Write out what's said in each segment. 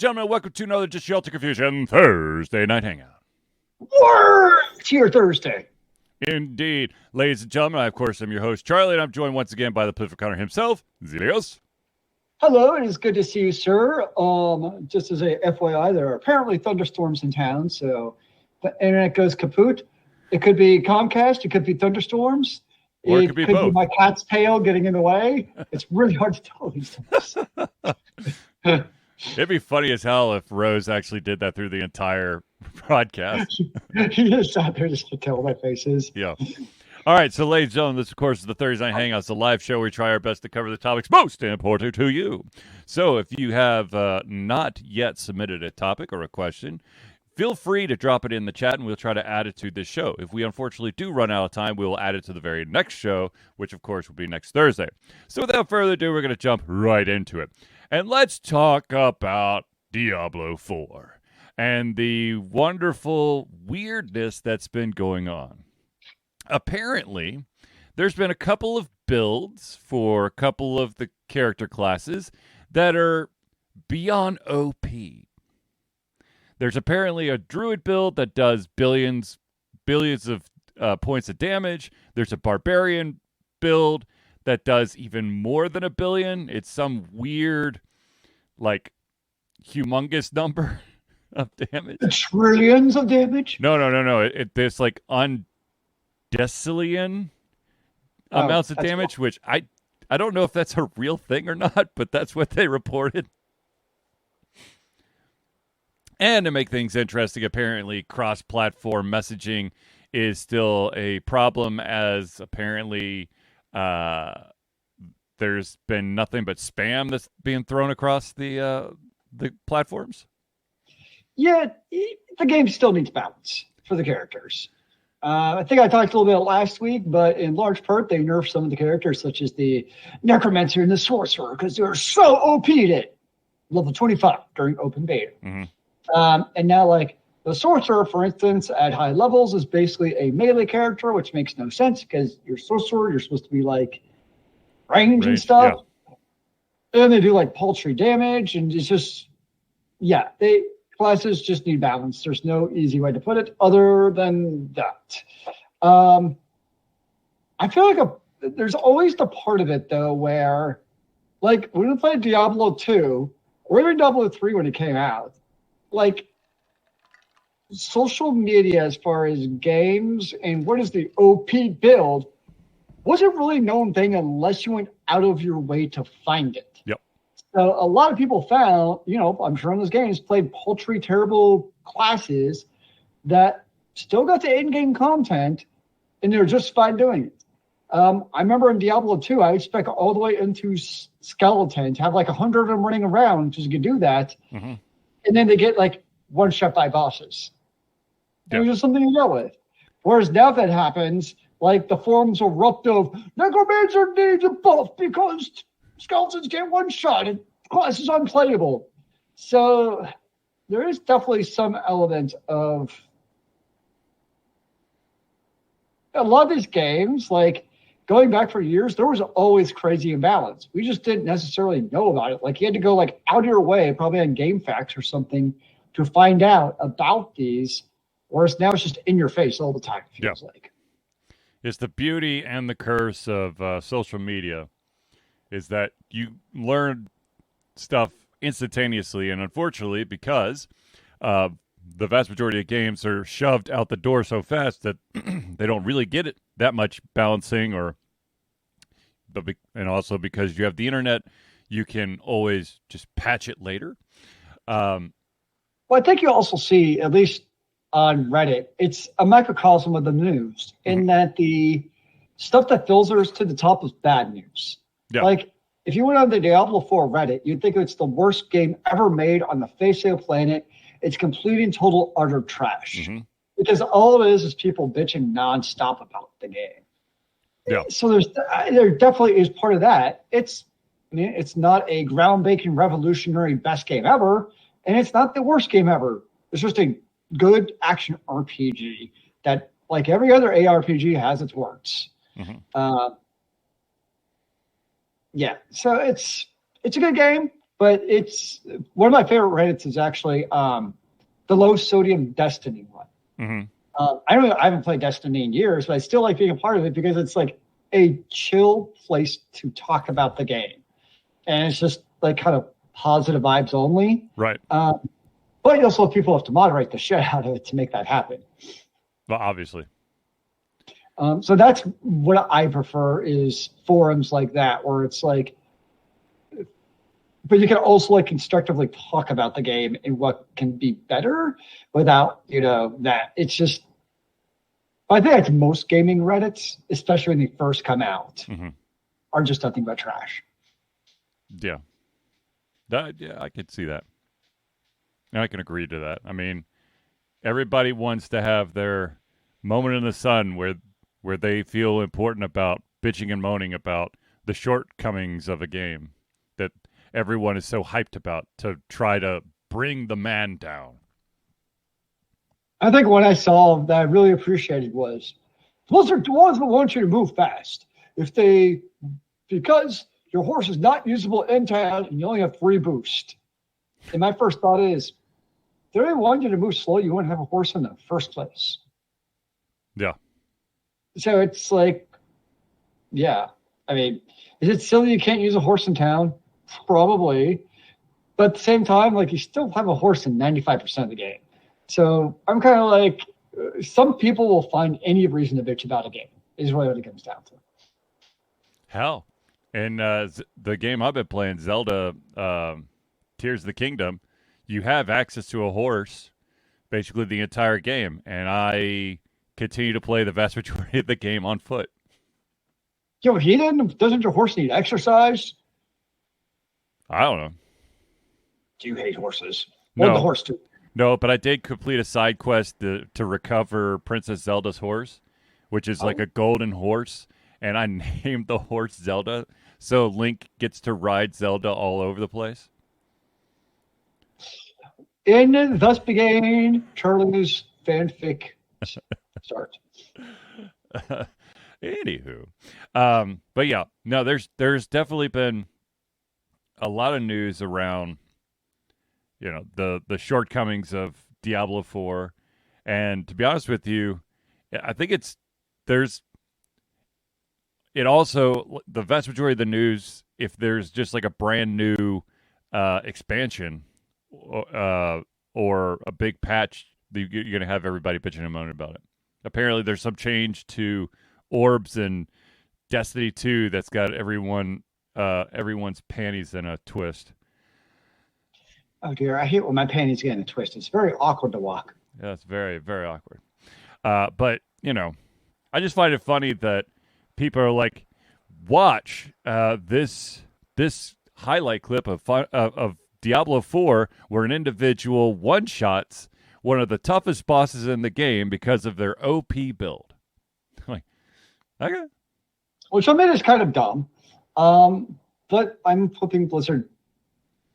gentlemen, welcome to another Just Shelter Confusion Thursday Night Hangout. Word! It's here Thursday. Indeed. Ladies and gentlemen, I, of course, am your host, Charlie, and I'm joined once again by the Political Connor himself, Zealeus. Hello, it is good to see you, sir. Just as a FYI, there are apparently thunderstorms in town, so the internet goes kaput. It could be Comcast, it could be thunderstorms. Or it could be both. Be my cat's tail getting in the way. It's really hard to tell these things. It'd be funny as hell if Rose actually did that through the entire broadcast. He just sat there just to tell my faces. Yeah. All right, so ladies and gentlemen, this, of course, is the Thursday Night Hangouts, a live show where we try our best to cover the topics most important to you. So if you have not yet submitted a topic or a question, feel free to drop it in the chat, and we'll try to add it to this show. If we unfortunately do run out of time, we will add it to the very next show, which, of course, will be next Thursday. So without further ado, we're going to jump right into it. And let's talk about Diablo 4 and the wonderful weirdness that's been going on. Apparently, there's been a couple of builds for a couple of the character classes that are beyond OP. There's apparently a druid build that does billions of points of damage. There's a barbarian build that does even more than 1 billion. It's some weird, like, humongous number of damage. Trillions of damage? No. There's like undecillion amounts of damage, which I don't know if that's a real thing or not, but that's what they reported. And to make things interesting, apparently cross-platform messaging is still a problem, as apparently there's been nothing but spam that's being thrown across the platforms. Yeah, the game still needs balance for the characters. I think I talked a little bit last week, but in large part, they nerfed some of the characters, such as the Necromancer and the Sorcerer, because they're so OP'd at level 25 during open beta. Mm-hmm. And now, like, the Sorcerer, for instance, at high levels is basically a melee character, which makes no sense because you're Sorcerer, you're supposed to be, like, range and stuff. Yeah. And they do, like, paltry damage, and it's just, classes just need balance. There's no easy way to put it other than that. I feel like there's always the part of it, though, where, like, when we played Diablo 2, or even Diablo 3 when it came out, like, social media as far as games and what is the OP build wasn't really a known thing unless you went out of your way to find it. Yep. So a lot of people found, I'm sure in those games, played paltry, terrible classes that still got the in-game content, and they're just fine doing it. I remember in Diablo 2, I would spec all the way into Skeleton to have like 100 of them running around because you could do that. Mm-hmm. And then they get like one shot by bosses. Yep. It was just something to deal with. Whereas now that happens, like the forums erupt of Necromancer needs a buff because skeletons get one shot and class is unplayable. So there is definitely some element of a lot of these games, like going back for years, there was always crazy imbalance. We just didn't necessarily know about it. Like you had to go like out of your way, probably on GameFAQs or something, to find out about these. Whereas now it's just in your face all the time, it feels like. It's the beauty and the curse of social media is that you learn stuff instantaneously. And unfortunately, because the vast majority of games are shoved out the door so fast that they don't really get it that much balancing, and also because you have the internet, you can always just patch it later. Well, I think you also see, at least on Reddit, it's a microcosm of the news in that the stuff that filters to the top is bad news. Yeah. Like, if you went on the Diablo 4 Reddit, you'd think it's the worst game ever made on the face of the planet. It's complete and total utter trash. Mm-hmm. Because all it is people bitching nonstop about the game. Yeah. So there definitely is part of that. It's not a groundbreaking, revolutionary best game ever, and it's not the worst game ever. It's just a good action RPG that, like every other ARPG, has its warts. Mm-hmm. So it's a good game, but it's one of my favorite Reddits is actually the low sodium Destiny one. Mm-hmm. I haven't played Destiny in years, but I still like being a part of it because it's like a chill place to talk about the game, and it's just like kind of positive vibes only. Right. But you also have people have to moderate the shit out of it to make that happen. Well, obviously. So that's what I prefer is forums like that, where it's like, but you can also like constructively talk about the game and what can be better without, that. It's just, I think it's most gaming Reddits, especially when they first come out, are just nothing but trash. Yeah. Yeah, I could see that. And I can agree to that. I mean, everybody wants to have their moment in the sun where they feel important about bitching and moaning about the shortcomings of a game that everyone is so hyped about to try to bring the man down. I think what I saw that I really appreciated was Blizzard want you to move fast. Because your horse is not usable in town and you only have 3 boost. And my first thought is, if they really wanted you to move slow, you wouldn't have a horse in the first place. Yeah. So it's like, yeah. I mean, is it silly you can't use a horse in town? Probably. But at the same time, like, you still have a horse in 95% of the game. So I'm kind of like, some people will find any reason to bitch about a game, is really what it comes down to. Hell. And the game I've been playing, Zelda Tears of the Kingdom, you have access to a horse basically the entire game. And I continue to play the vast majority of the game on foot. Yo, doesn't your horse need exercise? I don't know. Do you hate horses? No. Or the horse too? No, but I did complete a side quest to recover Princess Zelda's horse, which is like a golden horse. And I named the horse Zelda, so Link gets to ride Zelda all over the place. And thus began Charlie's fanfic start. Anywho, but yeah, no, there's definitely been a lot of news around, the shortcomings of Diablo 4, and to be honest with you, I think it also, the vast majority of the news, if there's just like a brand new expansion or a big patch, you're going to have everybody bitching and moaning about it. Apparently, there's some change to orbs and Destiny 2 that's got everyone's panties in a twist. Oh dear, I hate when my panties get in a twist. It's very awkward to walk. Yeah, it's very, very awkward. But, I just find it funny that people are like, watch this highlight clip of Diablo 4 where an individual one-shots one of the toughest bosses in the game because of their OP build. Like, okay. Which I mean is kind of dumb. But I'm hoping Blizzard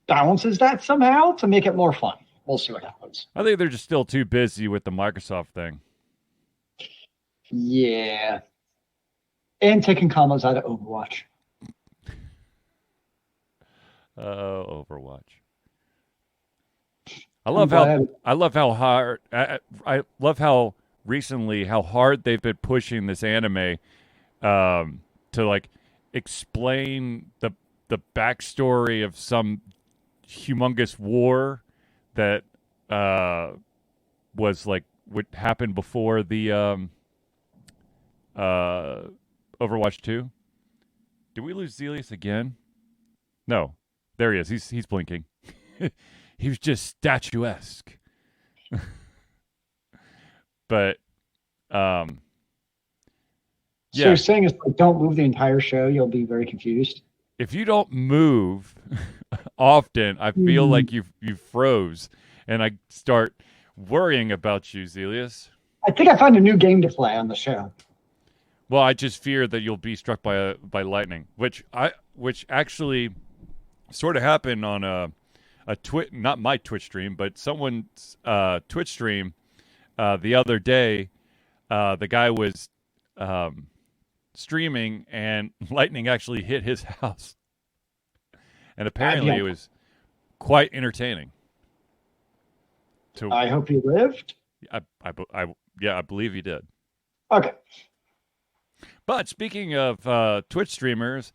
balances that somehow to make it more fun. We'll see what happens. I think they're just still too busy with the Microsoft thing. Yeah. And taking combos out of Overwatch. Overwatch. I love how hard I love how recently how hard they've been pushing this anime to like explain the backstory of some humongous war that was like what happened before the Overwatch 2. Did we lose Zealeus again? No. There he is. He's blinking. He was just statuesque. But So yeah. you're saying is like, don't move the entire show, you'll be very confused. If you don't move often, I feel like you froze, and I start worrying about you, Zealeus. I think I found a new game to play on the show. Well, I just fear that you'll be struck by lightning, which actually sort of happened on a not my Twitch stream, but someone's Twitch stream the other day. The guy was streaming, and lightning actually hit his house, and apparently it was quite entertaining. I hope he lived. I believe he did. Okay. But speaking of Twitch streamers,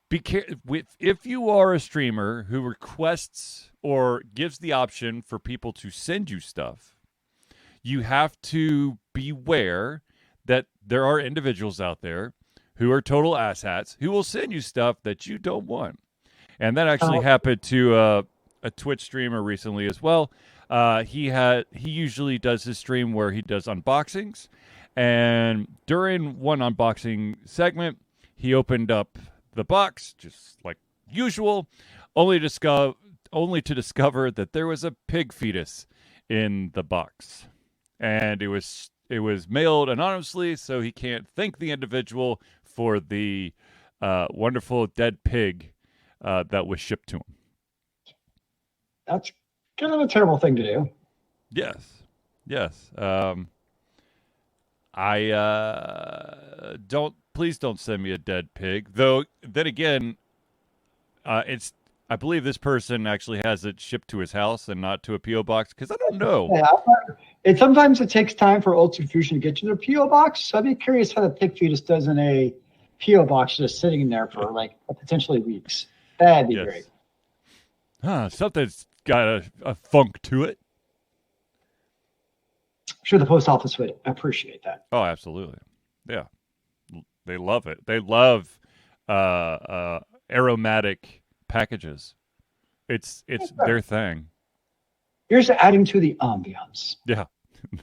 if you are a streamer who requests or gives the option for people to send you stuff, you have to beware that there are individuals out there who are total asshats who will send you stuff that you don't want. And that actually happened to a Twitch streamer recently as well. He usually does his stream where he does unboxings, and during one unboxing segment, he opened up the box just like usual, only to discover that there was a pig fetus in the box, and it was mailed anonymously, so he can't thank the individual for the wonderful dead pig that was shipped to him. That's kind of a terrible thing to do. Yes. Please don't send me a dead pig. Though, then again, I believe this person actually has it shipped to his house and not to a P.O. box, because I don't know. Yeah, sometimes it takes time for Ultra Fusion to get to their P.O. box, so I'd be curious how the pig fetus does in a P.O. box just sitting in there for like potentially weeks. That'd be great. Something's got a funk to it. I'm sure the post office would appreciate that. Oh, absolutely. Yeah. They love it. They love aromatic packages. It's their thing. Here's adding to the ambiance. Yeah,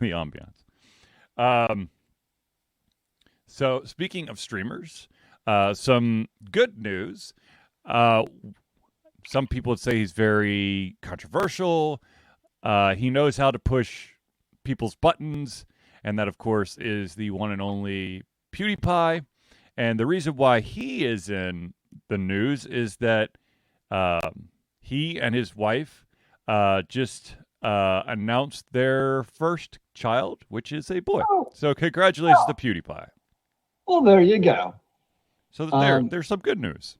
the ambiance. So speaking of streamers, some good news. Some people would say he's very controversial. He knows how to push people's buttons, and that, of course, is the one and only PewDiePie. And the reason why he is in the news is that he and his wife just announced their first child, which is a boy. Oh. So congratulations to PewDiePie. Well, there you go. So there's some good news.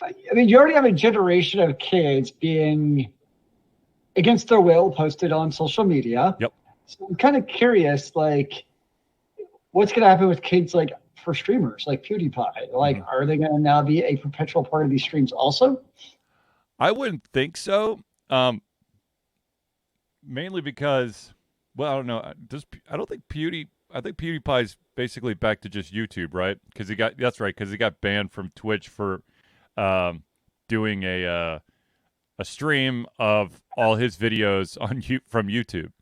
I mean, you already have a generation of kids being against their will posted on social media. Yep. So I'm kind of curious, like, what's going to happen with kids like for streamers like PewDiePie? Like, are they going to now be a perpetual part of these streams also? I wouldn't think so. Mainly because, well, I don't know. I think PewDiePie's basically back to just YouTube, right? Because he got banned from Twitch for doing a stream of all his videos from YouTube.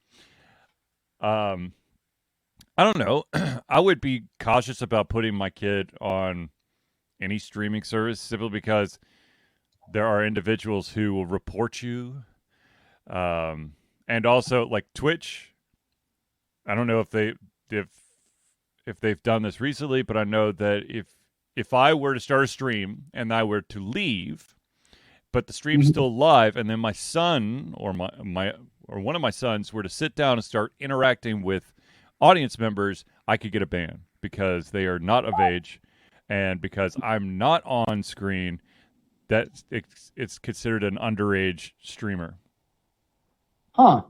I don't know. I would be cautious about putting my kid on any streaming service simply because there are individuals who will report you. And also, like Twitch, I don't know if they've done this recently, but I know that if I were to start a stream and I were to leave, but the stream's still live, and then my son or one of my sons were to sit down and start interacting with audience members, I could get a ban because they are not of age, and because I'm not on screen, that it's considered an underage streamer. Huh.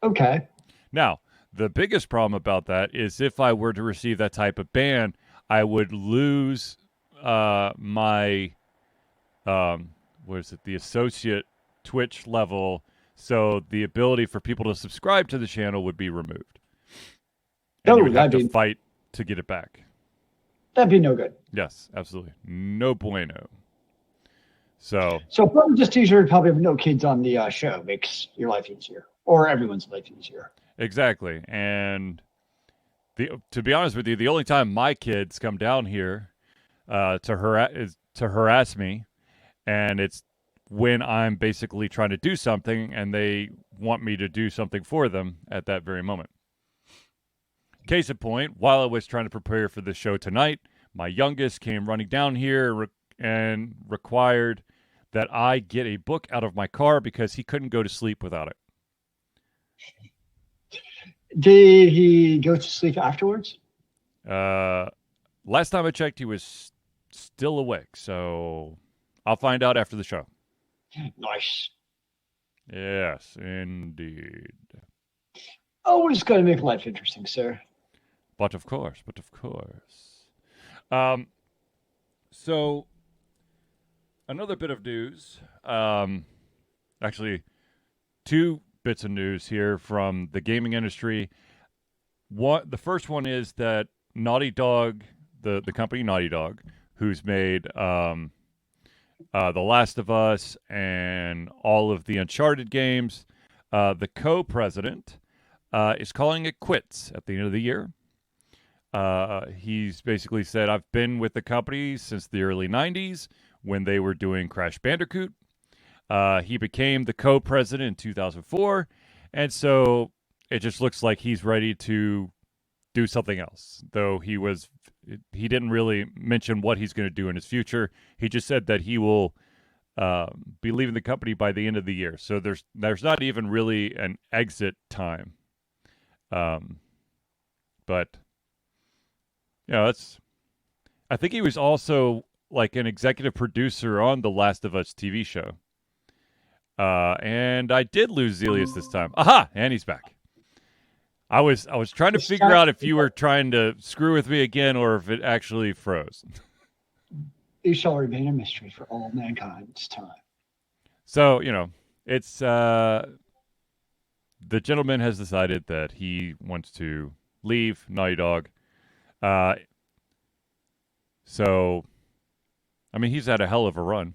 Okay. Now, the biggest problem about that is if I were to receive that type of ban, I would lose my the associate Twitch level, so the ability for people to subscribe to the channel would be removed. And you would have to fight to get it back. That'd be no good. Yes, absolutely. No bueno. So probably just easier to probably have no kids on the show makes your life easier, or everyone's life easier. Exactly. And to be honest with you, the only time my kids come down here to harass me, and it's when I'm basically trying to do something and they want me to do something for them at that very moment. Case in point, while I was trying to prepare for this show tonight, my youngest came running down here and required that I get a book out of my car because he couldn't go to sleep without it. Did he go to sleep afterwards? Last time I checked, he was still awake. So I'll find out after the show. Nice. Yes, indeed. Always got to make life interesting, sir. But of course. So another bit of news. Actually, two bits of news here from the gaming industry. The first one is that Naughty Dog, the company Naughty Dog, who's made The Last of Us and all of the Uncharted games, the co-president is calling it quits at the end of the year. He's basically said, I've been with the company since the early 90s when they were doing Crash Bandicoot. He became the co-president in 2004, and so it just looks like he's ready to do something else, though he didn't really mention what he's going to do in his future. He just said that he will be leaving the company by the end of the year. So there's not even really an exit time. But I think he was also like an executive producer on the Last of Us TV show. And I did lose Zealeus this time. Aha! And he's back. I was trying to figure out if you were trying to screw with me again or if it actually froze. It shall remain a mystery for all mankind's time. So, it's the gentleman has decided that he wants to leave Naughty Dog. So, I mean, he's had a hell of a run.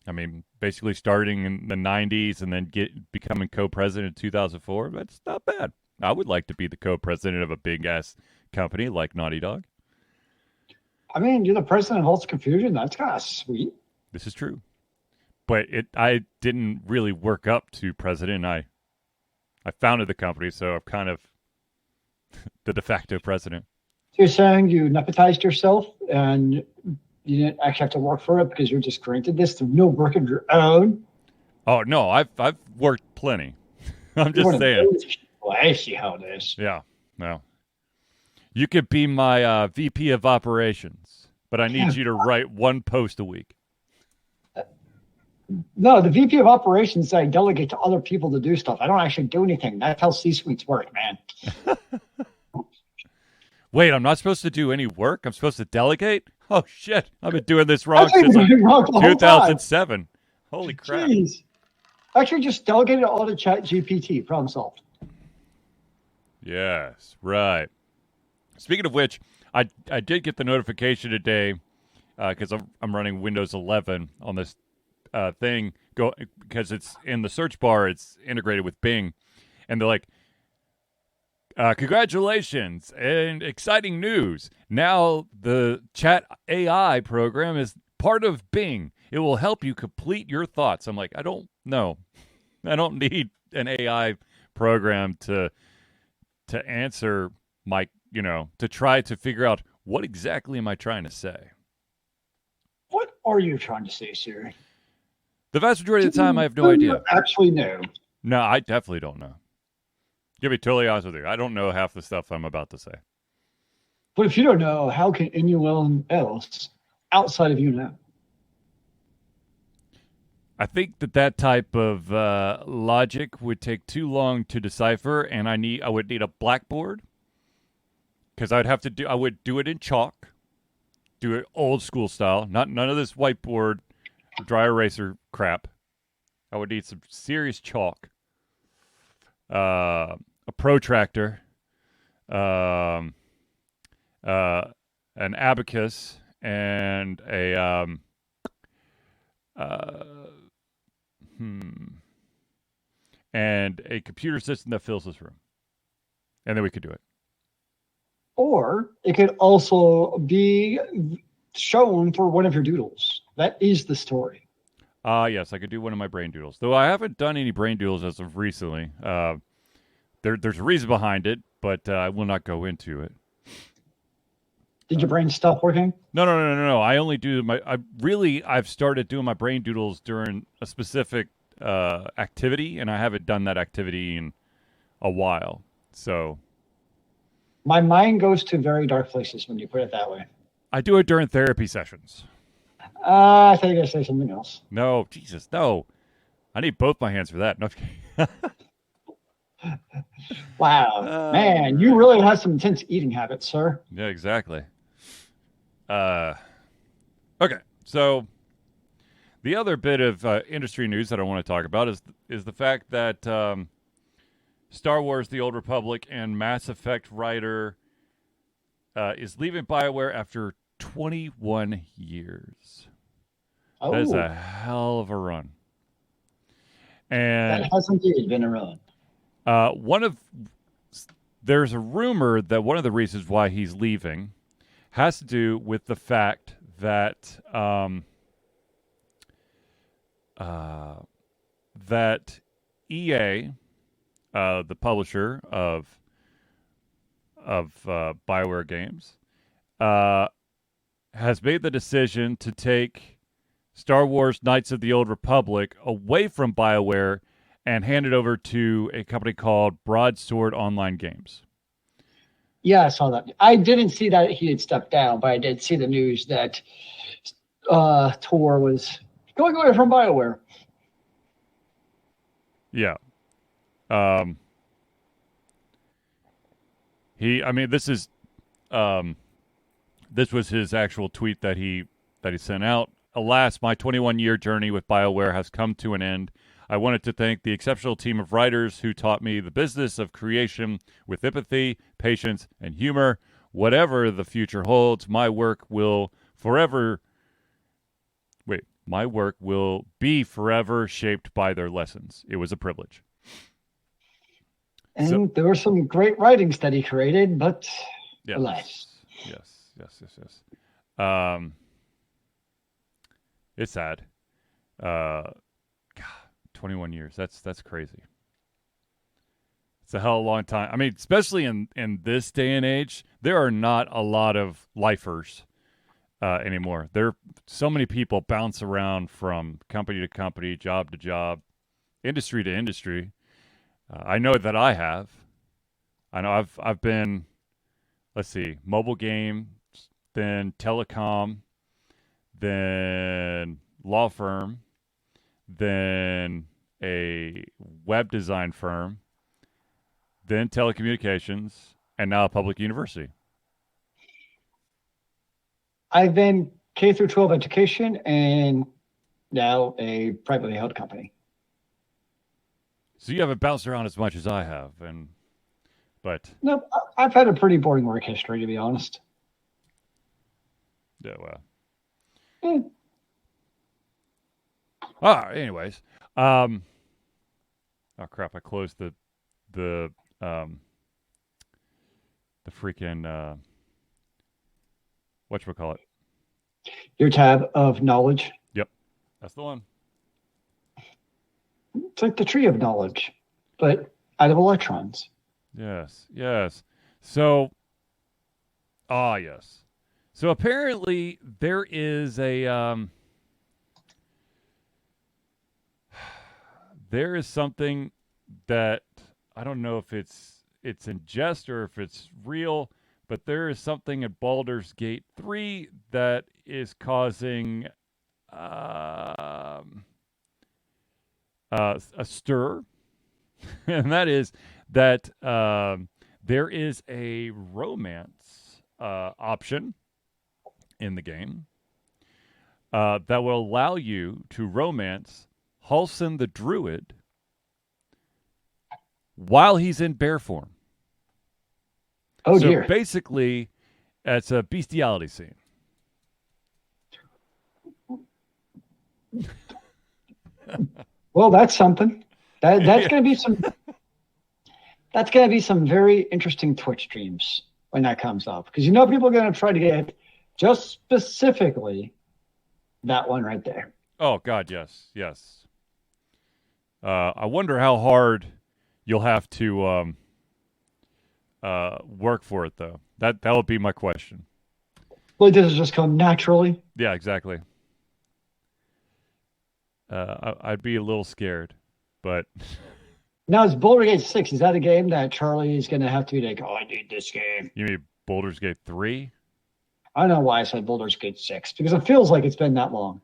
I mean, basically starting in the 90s and then becoming co-president in 2004. That's not bad. I would like to be the co-president of a big-ass company like Naughty Dog. I mean, you're the president of Ultimate Confusion. That's kind of sweet. This is true. But I didn't really work up to president. I founded the company, so I'm kind of the de facto president. So you're saying you nepotized yourself and you didn't actually have to work for it because you're just granted this through no work of your own? Oh, no, I've worked plenty. I'm just saying. Well, I see how it is. Yeah, no. You could be my VP of operations, but I need you to write one post a week. No, the VP of operations, I delegate to other people to do stuff. I don't actually do anything. That's how C-suites work, man. Wait, I'm not supposed to do any work? I'm supposed to delegate? Oh, shit. I've been doing this wrong since 2007. Holy crap. Jeez. Actually, just delegate it all to ChatGPT. Problem solved. Yes, right. Speaking of which, I did get the notification today because I'm running Windows 11 on this thing because it's in the search bar. It's integrated with Bing. And they're like, congratulations and exciting news. Now the Chat AI program is part of Bing. It will help you complete your thoughts. I'm like, I don't know. I don't need an AI program to answer my, to try to figure out what exactly am I trying to say. What are you trying to say, Siri? The vast majority of the time, I have no idea. Actually, no. No, I definitely don't know. To be totally honest with you, I don't know half the stuff I'm about to say. But if you don't know, how can anyone else outside of you know? I think that type of logic would take too long to decipher, and I would need a blackboard because I would do it in chalk, do it old school style, none of this whiteboard, dry eraser crap. I would need some serious chalk, a protractor, an abacus, and and a computer system that fills this room. And then we could do it. Or it could also be shown for one of your doodles. That is the story. Yes, I could do one of my brain doodles. Though I haven't done any brain doodles as of recently. There's a reason behind it, but I will not go into it. Did your brain stop working? No. I only do I've started doing my brain doodles during a specific activity, and I haven't done that activity in a while. So my mind goes to very dark places when you put it that way. I do it during therapy sessions. I thought you were going to say something else. No, Jesus, no. I need both my hands for that. No. Wow, man, you really have some intense eating habits, sir. Yeah, exactly. Okay, so the other bit of industry news that I want to talk about is the fact that Star Wars: The Old Republic and Mass Effect writer is leaving BioWare after 21 years. Oh, that is a hell of a run. And that has indeed been a run. There's a rumor that one of the reasons why he's leaving has to do with the fact that that EA, the publisher of BioWare games, has made the decision to take Star Wars Knights of the Old Republic away from BioWare and hand it over to a company called Broadsword Online Games. Yeah, I saw that. I didn't see that he had stepped down, but I did see the news that SWTOR was going away from BioWare. Yeah. This was his actual tweet that he sent out. Alas, my 21-year journey with BioWare has come to an end. I wanted to thank the exceptional team of writers who taught me the business of creation with empathy, patience, and humor. Whatever the future holds, my work will be forever shaped by their lessons. It was a privilege. And there were some great writings that he created, but alas. Yes. It's sad. God, 21 years. That's crazy. It's a hell of a long time. I mean, especially in this day and age, there are not a lot of lifers anymore. There so many people bounce around from company to company, job to job, industry to industry. I know that I have. I know I've been, let's see, mobile game, then telecom, then law firm, then a web design firm, then telecommunications, and now a public university. I've been K through 12 education and now a privately held company. So you haven't bounced around as much as I have, but no, I've had a pretty boring work history, to be honest. Yeah, well. Anyways, oh crap! I closed the freaking whatchamacallit? Your tab of knowledge. Yep, that's the one. It's like the tree of knowledge, but out of electrons. Yes. So, yes. So apparently there is there is something that I don't know if it's in jest or if it's real, but there is something at Baldur's Gate 3 that is causing a stir, and that is that there is a romance option in the game that will allow you to romance Halsin the Druid while he's in bear form. Oh, so dear. Basically, it's a bestiality scene. Well, that's something. That's going to be some. That's going to be some very interesting Twitch streams when that comes up, because people are going to try to get just specifically that one right there. Oh God, yes. I wonder how hard you'll have to work for it, though. That would be my question. Well, does it just come naturally? Yeah, exactly. I'd be a little scared, but now is Baldur's Gate 6? Is that a game that Charlie is going to have to be like, oh, I need this game? You mean Baldur's Gate 3? I don't know why I said Baldur's Gate 6, because it feels like it's been that long.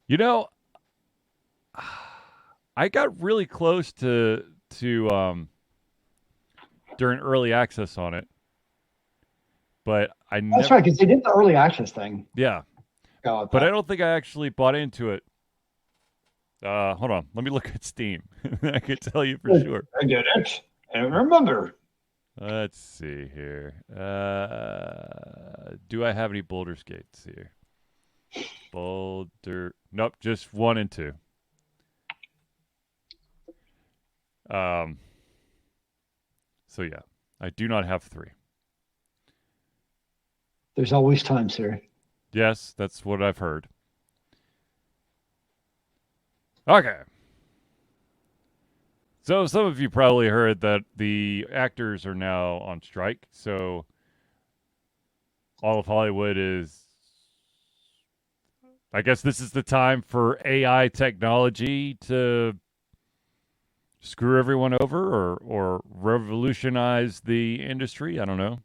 You know, I got really close to during early access on it, but That's right, because they did the early access thing. Yeah, but I don't think I actually bought into it. Hold on, let me look at Steam. I can tell you for sure. I did it, and remember. Let's see here. Do I have any Baldur's Gates here? Nope, just 1 and 2. So yeah, I do not have 3. There's always time, sir. Yes, that's what I've heard. Okay. So some of you probably heard that the actors are now on strike. So all of Hollywood is, I guess this is the time for AI technology to screw everyone over or revolutionize the industry. I don't know.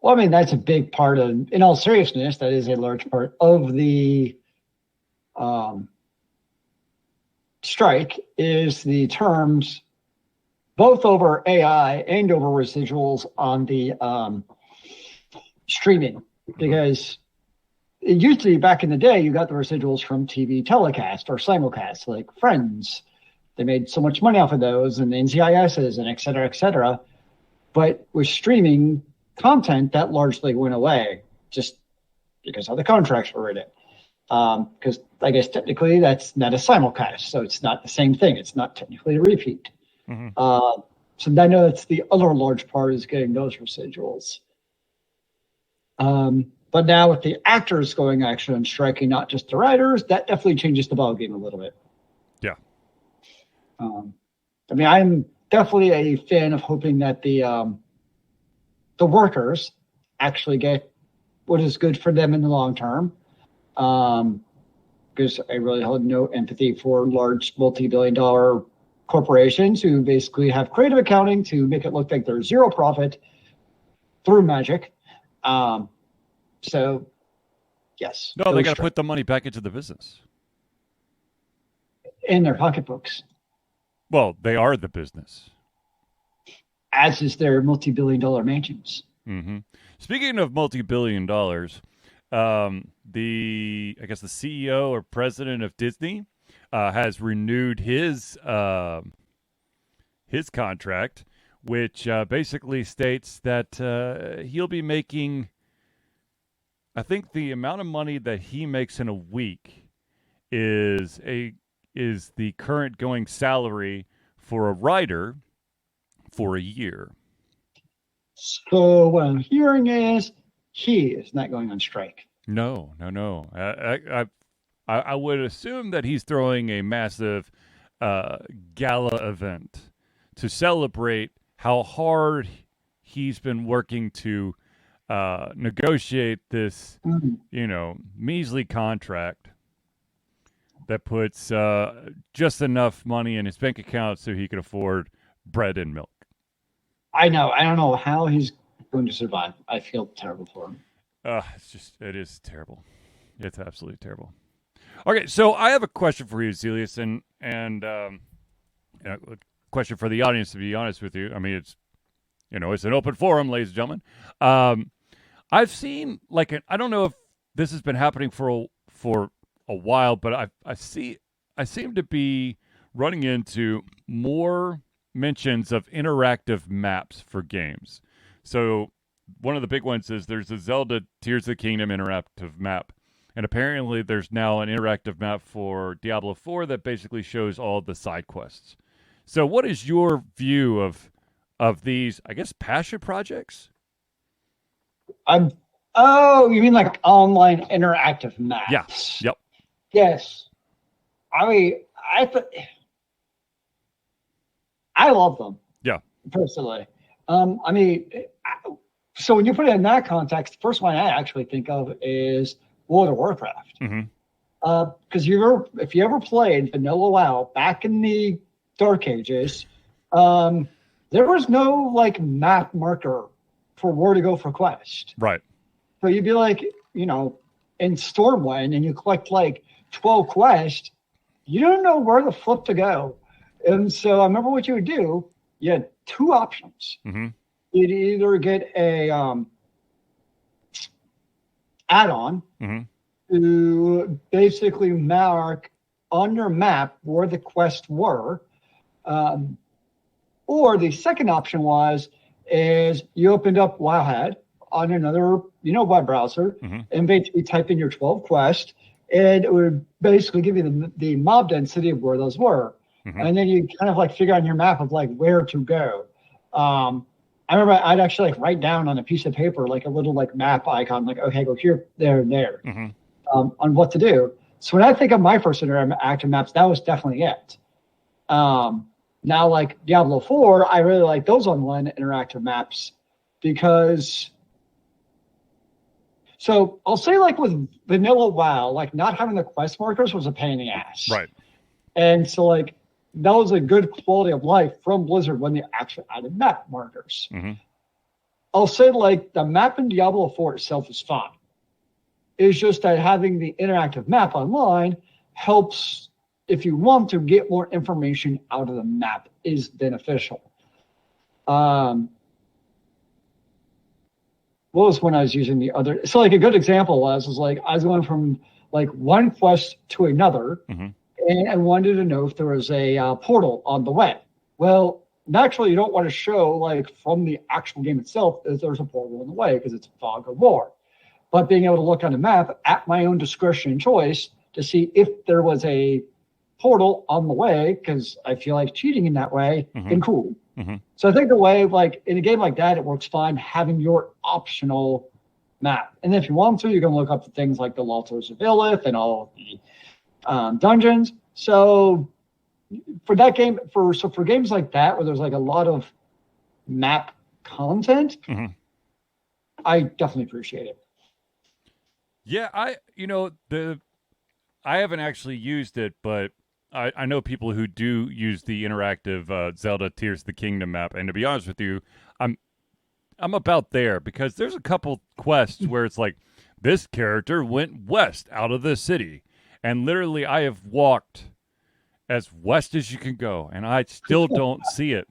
Well, I mean, that's a big part of, in all seriousness, that is a large part of the strike is the terms both over AI and over residuals on the streaming, because it used to be back in the day, you got the residuals from TV telecast or simulcast, like Friends. They made so much money off of those and the NCISs and et cetera, but with streaming content, that largely went away just because how the contracts were written. Because I guess technically that's not a simulcast, so it's not the same thing. It's not technically a repeat. Mm-hmm. So I know that's the other large part is getting those residuals. But now with the actors going actually and striking, not just the writers, that definitely changes the ballgame a little bit. Yeah. I mean, I'm definitely a fan of hoping that the workers actually get what is good for them in the long term. Because I really hold no empathy for large multi-billion-dollar corporations who basically have creative accounting to make it look like there's zero profit through magic. So, yes. No, they got to put the money back into the business. In their pocketbooks. Well, they are the business. As is their multi-billion-dollar mansions. Mm-hmm. Speaking of multi-billion dollars, I guess the CEO or president of Disney has renewed his contract, which basically states that he'll be making, I think the amount of money that he makes in a week is the current going salary for a writer for a year. So what I'm hearing is he is not going on strike. No. I would assume that he's throwing a massive gala event to celebrate how hard he's been working to negotiate this, measly contract that puts just enough money in his bank account so he can afford bread and milk. I know. I don't know how he's going to survive. I feel terrible for him. It is terrible. It's absolutely terrible. Okay, so I have a question for you, Zealeus, and a question for the audience, to be honest with you. I mean, it's an open forum, ladies and gentlemen. I've seen I don't know if this has been happening for a while, but I seem to be running into more mentions of interactive maps for games. So one of the big ones is there's a Zelda Tears of the Kingdom interactive map. And apparently there's now an interactive map for Diablo 4 that basically shows all the side quests. So what is your view of these, I guess, passion projects? You mean like online interactive maps? Yeah. Yep. Yes. I mean, I love them. Yeah. Personally. I mean, so when you put it in that context, the first one I actually think of is World of Warcraft. Mm-hmm. Because if you ever played Vanilla WoW back in the Dark Ages, there was no map marker for where to go for quest. Right. So you'd be like, in Stormwind, and you collect like 12 quests, you don't know where the flip to go. And so I remember what you would do. You had two options. Mm-hmm. You'd either get a add-on to basically mark on your map where the quests were, or the second option is you opened up Wildhat on another web browser and basically type in your 12 quests, and it would basically give you the mob density of where those were. And then you kind of like figure out on your map of like where to go. I remember I'd actually like write down on a piece of paper like a little like map icon, like, okay, go here, there, and there, on what to do. So when I think of my first interactive maps, that was definitely it. Now, like Diablo 4, I really like those online interactive maps because. So I'll say like with vanilla WoW, like not having the quest markers was a pain in the ass. Right. And so like that was a good quality of life from Blizzard when they actually added map markers. I'll say like the map in Diablo 4 itself is fine. It's just that having the interactive map online helps if you want to get more information out of the map is beneficial. What was when I was using the other? So like a good example was like I was going from like one quest to another, and I wanted to know if there was a portal on the way. Well, naturally, you don't want to show like from the actual game itself that there's a portal on the way because it's a fog of war. But being able to look on the map at my own discretion and choice to see if there was a portal on the way, because I feel like cheating in that way and cool. So I think the way, like in a game like that, it works fine having your optional map. And if you want to, you can look up the things like the Altars of Zealeus and all of the dungeons. So for that game, for games like that where there's like a lot of map content, I definitely appreciate it. Yeah, I haven't actually used it, but I know people who do use the interactive Zelda Tears of the Kingdom map, and to be honest with you, I'm about there because there's a couple quests where it's like this character went west out of the city, and literally I have walked as west as you can go, and I still don't see it.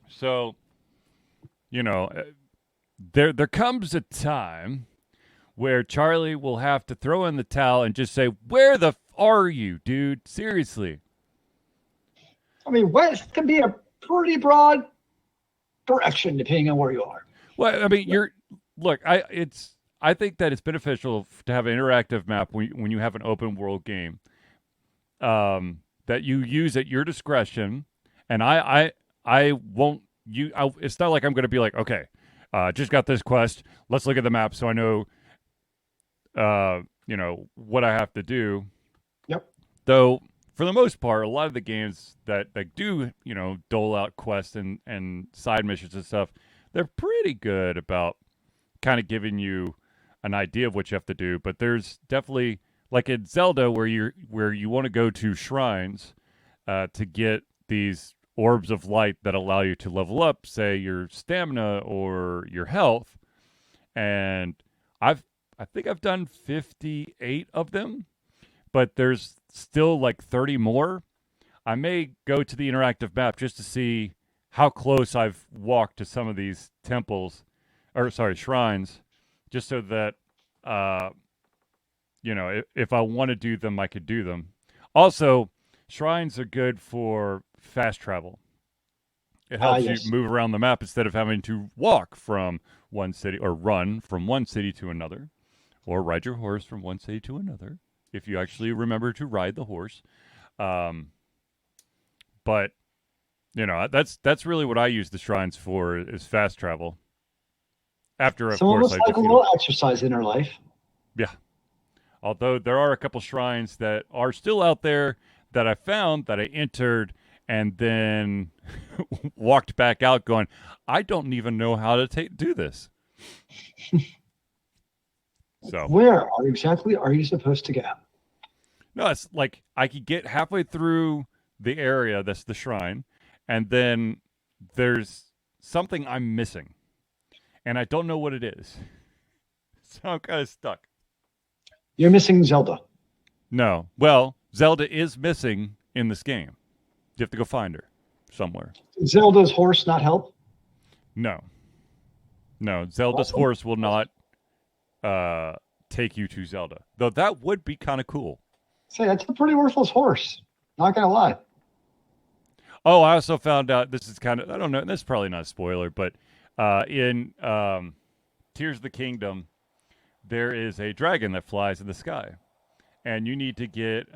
So, there comes a time where Charlie will have to throw in the towel and just say, "Where the are you, dude? Seriously." I mean, west can be a pretty broad direction depending on where you are. Well, I mean, I think that it's beneficial to have an interactive map when you have an open world game, that you use at your discretion. And I won't it's not like I'm going to be like, okay, just got this quest. Let's look at the map so I know, what I have to do. Yep. Though for the most part, a lot of the games that do, dole out quests and side missions and stuff, they're pretty good about kind of giving you an idea of what you have to do. But there's definitely, like in Zelda, where you want to go to shrines to get these orbs of light that allow you to level up, say, your stamina or your health. And I think I've done 58 of them, but there's still like 30 more. I may go to the interactive map just to see how close I've walked to some of these shrines, just so that, if I want to do them, I could do them. Also, shrines are good for fast travel. It helps you move around the map instead of having to walk from one city or run from one city to another, or ride your horse from one city to another, if you actually remember to ride the horse. But, that's really what I use the shrines for, is fast travel. After, of course, almost like a little exercise in our life. Yeah. Although there are a couple shrines that are still out there that I found that I entered and then walked back out going, I don't even know how to do this. So where exactly are you supposed to go? No, it's like I could get halfway through the area that's the shrine, and then there's something I'm missing, and I don't know what it is. So I'm kind of stuck. You're missing Zelda. No. Well, Zelda is missing in this game. You have to go find her somewhere. Zelda's horse not help? No. Zelda's Awesome. horse will not take you to Zelda. Though that would be kind of cool. Say, that's a pretty worthless horse. Not going to lie. Oh, I also found out, this is kind of, I don't know, this is probably not a spoiler, but in Tears of the Kingdom, there is a dragon that flies in the sky. And you need to get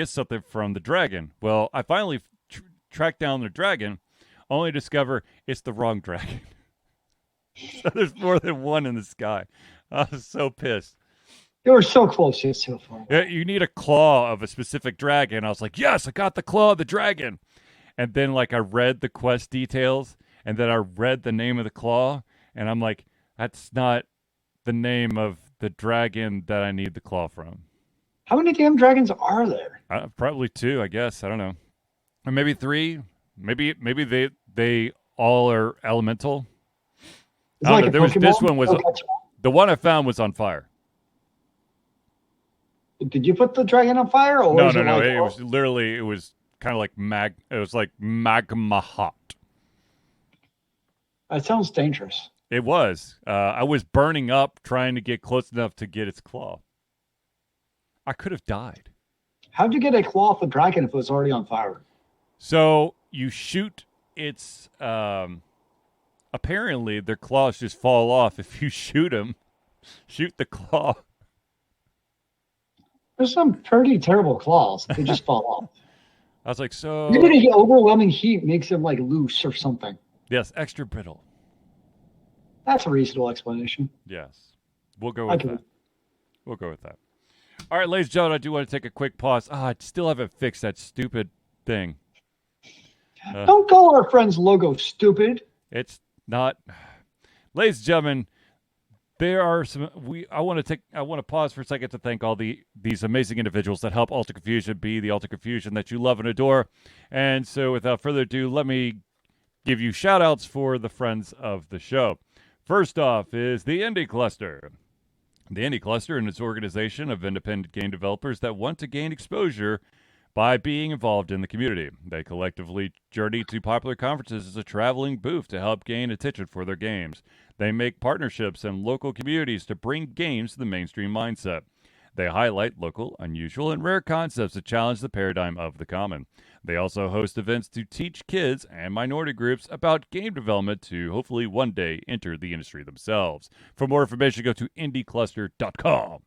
something from the dragon. Well, I finally tracked down the dragon, only to discover it's the wrong dragon. So there's more than one in the sky. I was so pissed. You were so close yet so far. Yeah, you need a claw of a specific dragon. I was like, yes, I got the claw of the dragon. And then like I read the quest details, and then I read the name of the claw, and I'm like, that's not the name of the dragon that I need the claw from. How many damn dragons are there? Probably 2, I guess. I don't know. Or maybe 3. Maybe they all are elemental. Is it like a Pokemon? This one was the one I found was on fire. Did you put the dragon on fire? Or No. like, It was literally, it was kind of like it was like magma hot. That sounds dangerous. It was. I was burning up trying to get close enough to get its claw. I could have died. How'd you get a claw off a dragon if it was already on fire? So you shoot its. Apparently, their claws just fall off if you shoot them. Shoot the claw. There's some pretty terrible claws. They just fall off. I was like, so. Maybe the overwhelming heat makes them like loose or something. Yes, extra brittle. That's a reasonable explanation. Yes. We'll go with that. We'll go with that. All right, ladies and gentlemen, I do want to take a quick pause. I still haven't fixed that stupid thing. Don't call our friend's logo stupid. It's not. Ladies and gentlemen, there are some. I want to pause for a second to thank all these amazing individuals that help Alter Confusion be the Alter Confusion that you love and adore. And so, without further ado, let me give you shout outs for the friends of the show. First off is the Indie Cluster. The Indie Cluster is an organization of independent game developers that want to gain exposure by being involved in the community. They collectively journey to popular conferences as a traveling booth to help gain attention for their games. They make partnerships in local communities to bring games to the mainstream mindset. They highlight local, unusual, and rare concepts that challenge the paradigm of the common. They also host events to teach kids and minority groups about game development to hopefully one day enter the industry themselves. For more information, go to indiecluster.com.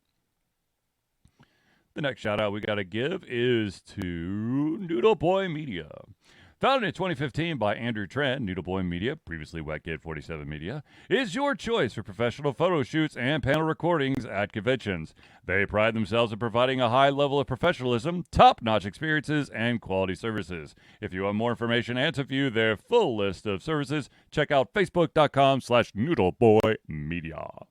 The next shout out we got to give is to Noodle Boy Media. Founded in 2015 by Andrew Trent, Noodle Boy Media, previously Wetgate 47 Media, is your choice for professional photo shoots and panel recordings at conventions. They pride themselves in providing a high level of professionalism, top-notch experiences, and quality services. If you want more information and to view their full list of services, check out facebook.com/noodleboymedia.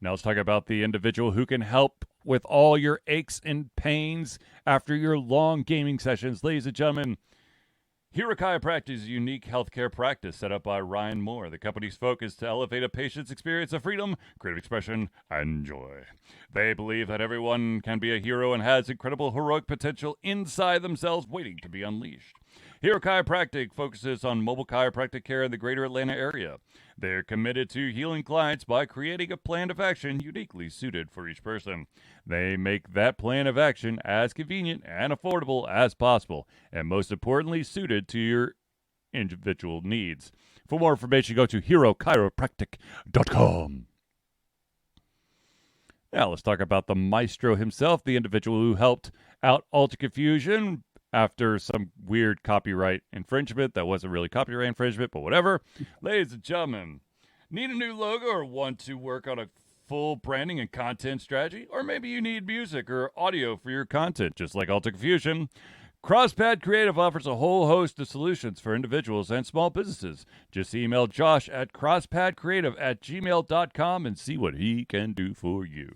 Now let's talk about the individual who can help with all your aches and pains after your long gaming sessions. Ladies and gentlemen, Hero Chiropractic is a unique healthcare practice set up by Ryan Moore. The company's focus to elevate a patient's experience of freedom, creative expression, and joy. They believe that everyone can be a hero and has incredible heroic potential inside themselves waiting to be unleashed. Hero Chiropractic focuses on mobile chiropractic care in the greater Atlanta area. They're committed to healing clients by creating a plan of action uniquely suited for each person. They make that plan of action as convenient and affordable as possible, and most importantly, suited to your individual needs. For more information, go to herochiropractic.com. Now, let's talk about the maestro himself, the individual who helped out Alter Confusion after some weird copyright infringement that wasn't really copyright infringement, but whatever. Ladies and gentlemen, need a new logo or want to work on a full branding and content strategy? Or maybe you need music or audio for your content, just like Alter Confusion. CrossPad Creative offers a whole host of solutions for individuals and small businesses. Just email Josh at crosspadcreative@gmail.com and see what he can do for you.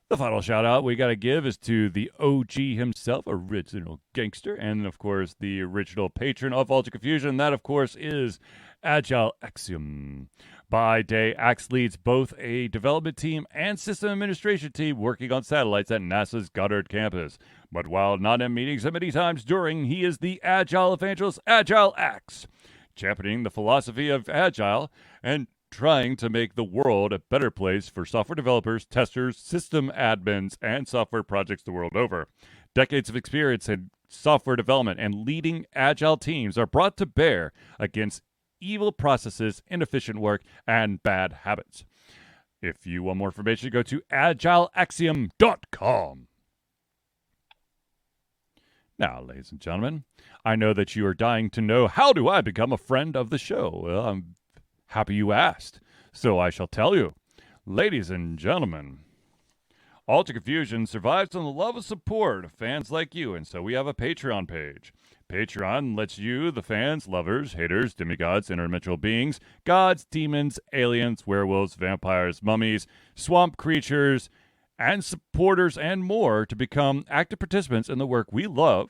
The final shout out we got to give is to the OG himself, Original Gangster, and of course the original patron of Ultra Confusion. That, of course, is Agile Axiom. By day, Axe leads both a development team and system administration team working on satellites at NASA's Goddard campus. But while not in meetings at many times during, he is the Agile evangelist, Agile Axe, championing the philosophy of Agile and trying to make the world a better place for software developers, testers, system admins, and software projects the world over. Decades of experience in software development and leading Agile teams are brought to bear against evil processes, inefficient work, and bad habits. If you want more information, go to agileaxiom.com. Now, ladies and gentlemen, I know that you are dying to know, how do I become a friend of the show? Well, I'm happy you asked, so I shall tell you. Ladies and gentlemen, Ultra Confusion survives on the love and support of fans like you, and so we have a Patreon page. Patreon lets you, the fans, lovers, haters, demigods, interdimensional beings, gods, demons, aliens, werewolves, vampires, mummies, swamp creatures, and supporters and more to become active participants in the work we love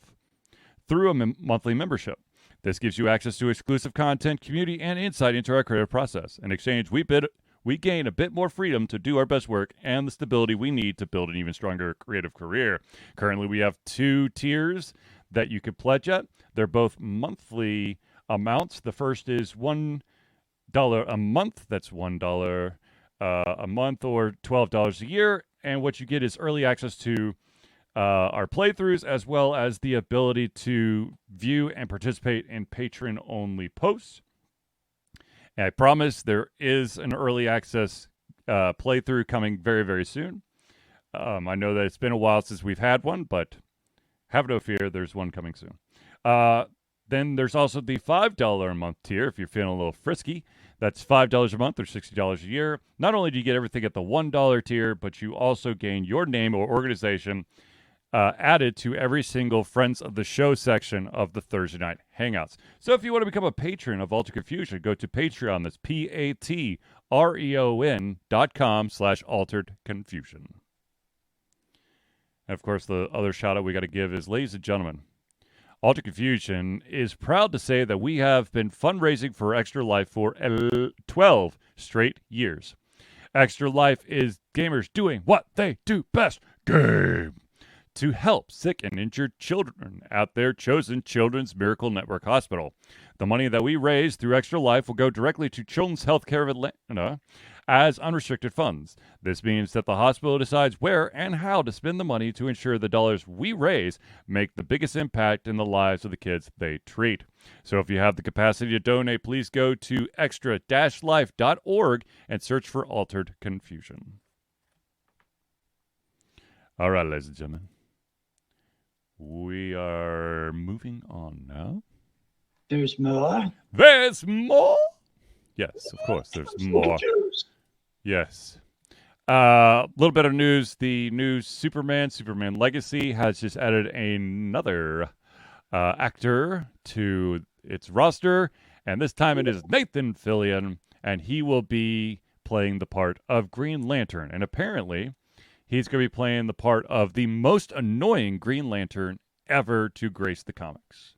through a monthly membership. This gives you access to exclusive content, community, and insight into our creative process. In exchange, we gain a bit more freedom to do our best work and the stability we need to build an even stronger creative career. Currently, we have 2 tiers that you could pledge at. They're both monthly amounts. The first is $1 a month. That's $1 a month, or $12 a year. And what you get is early access to our playthroughs, as well as the ability to view and participate in patron-only posts. And I promise there is an early access playthrough coming very, very soon. I know that it's been a while since we've had one, but have no fear, there's one coming soon. Then there's also the $5 a month tier if you're feeling a little frisky. That's $5 a month or $60 a year. Not only do you get everything at the $1 tier, but you also gain your name or organization added to every single Friends of the Show section of the Thursday Night Hangouts. So if you want to become a patron of Ultra Confusion, go to Patreon. That's patreon.com/altered confusion. And of course, the other shout out we got to give is, ladies and gentlemen, Ultra Confusion is proud to say that we have been fundraising for Extra Life for 12 straight years. Extra Life is gamers doing what they do best, game, to help sick and injured children at their chosen Children's Miracle Network Hospital. The money that we raise through Extra Life will go directly to Children's Healthcare of Atlanta as unrestricted funds. This means that the hospital decides where and how to spend the money to ensure the dollars we raise make the biggest impact in the lives of the kids they treat. So if you have the capacity to donate, please go to extra-life.org and search for Altered Confusion. All right, ladies and gentlemen. We are moving on now. There's more? There's more? Yes, of course, there's more. Yes. A little bit of news. The new Superman Legacy, has just added another actor to its roster, and this time it is Nathan Fillion, and he will be playing the part of Green Lantern. And apparently, he's going to be playing the part of the most annoying Green Lantern ever to grace the comics.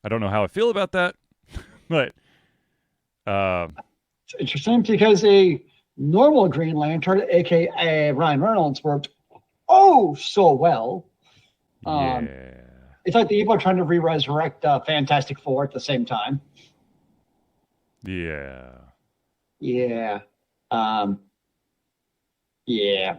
I don't know how I feel about that, but it's interesting because a normal Green Lantern, aka Ryan Reynolds, worked so well. Yeah. It's like the people are trying to re-resurrect Fantastic Four at the same time. Yeah. Yeah. Yeah.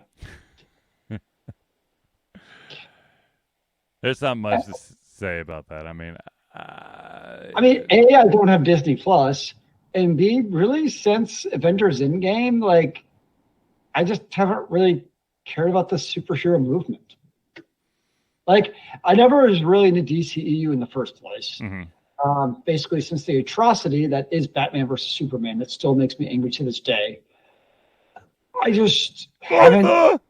There's not much to say about that. I mean, A, I don't have Disney Plus, and B, really since Avengers Endgame, like, I just haven't really cared about the superhero movement. Like, I never was really into DCEU in the first place. Mm-hmm. Basically, since the atrocity that is Batman versus Superman, that still makes me angry to this day. I just haven't.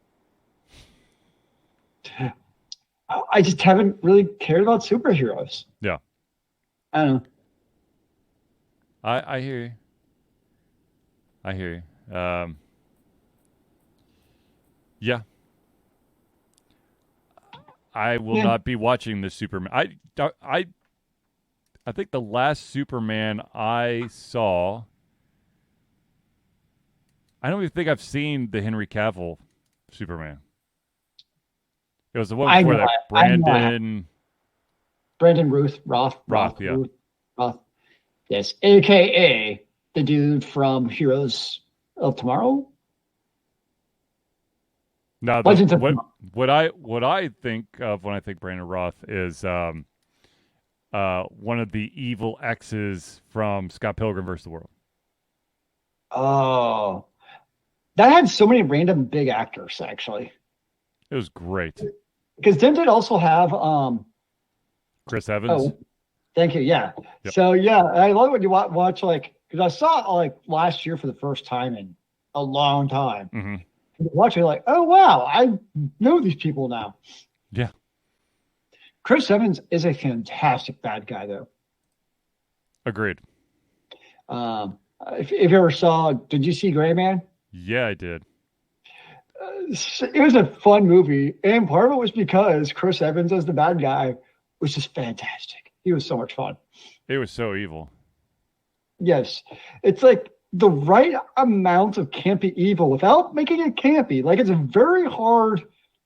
I just haven't really cared about superheroes. Yeah. I don't know. I hear you. Yeah. I will Yeah. not be watching the Superman. I think the last Superman I saw, I don't even think I've seen the Henry Cavill Superman. It was the one I before know. that, I know. I have. Brandon Brandon Roth. Yeah. Roth. Yes, aka the dude from Heroes of Tomorrow. Now, Legends of Tomorrow. what I think of when I think Brandon Roth is one of the evil exes from Scott Pilgrim vs. the World. Oh, that had so many random big actors actually. It was great. Because didn't it also have Chris Evans. Oh, thank you. Yeah. Yep. So yeah, I love when you watch like because I saw it like last year for the first time in a long time. Mm-hmm. Watching like, oh wow, I know these people now. Yeah. Chris Evans is a fantastic bad guy though. Agreed. If you ever saw, did you see Gray Man? Yeah, I did. It was a fun movie, and part of it was because Chris Evans as the bad guy was just fantastic. He was so much fun. It was so evil. Yes, it's like the right amount of campy evil without making it campy. Like it's a very hard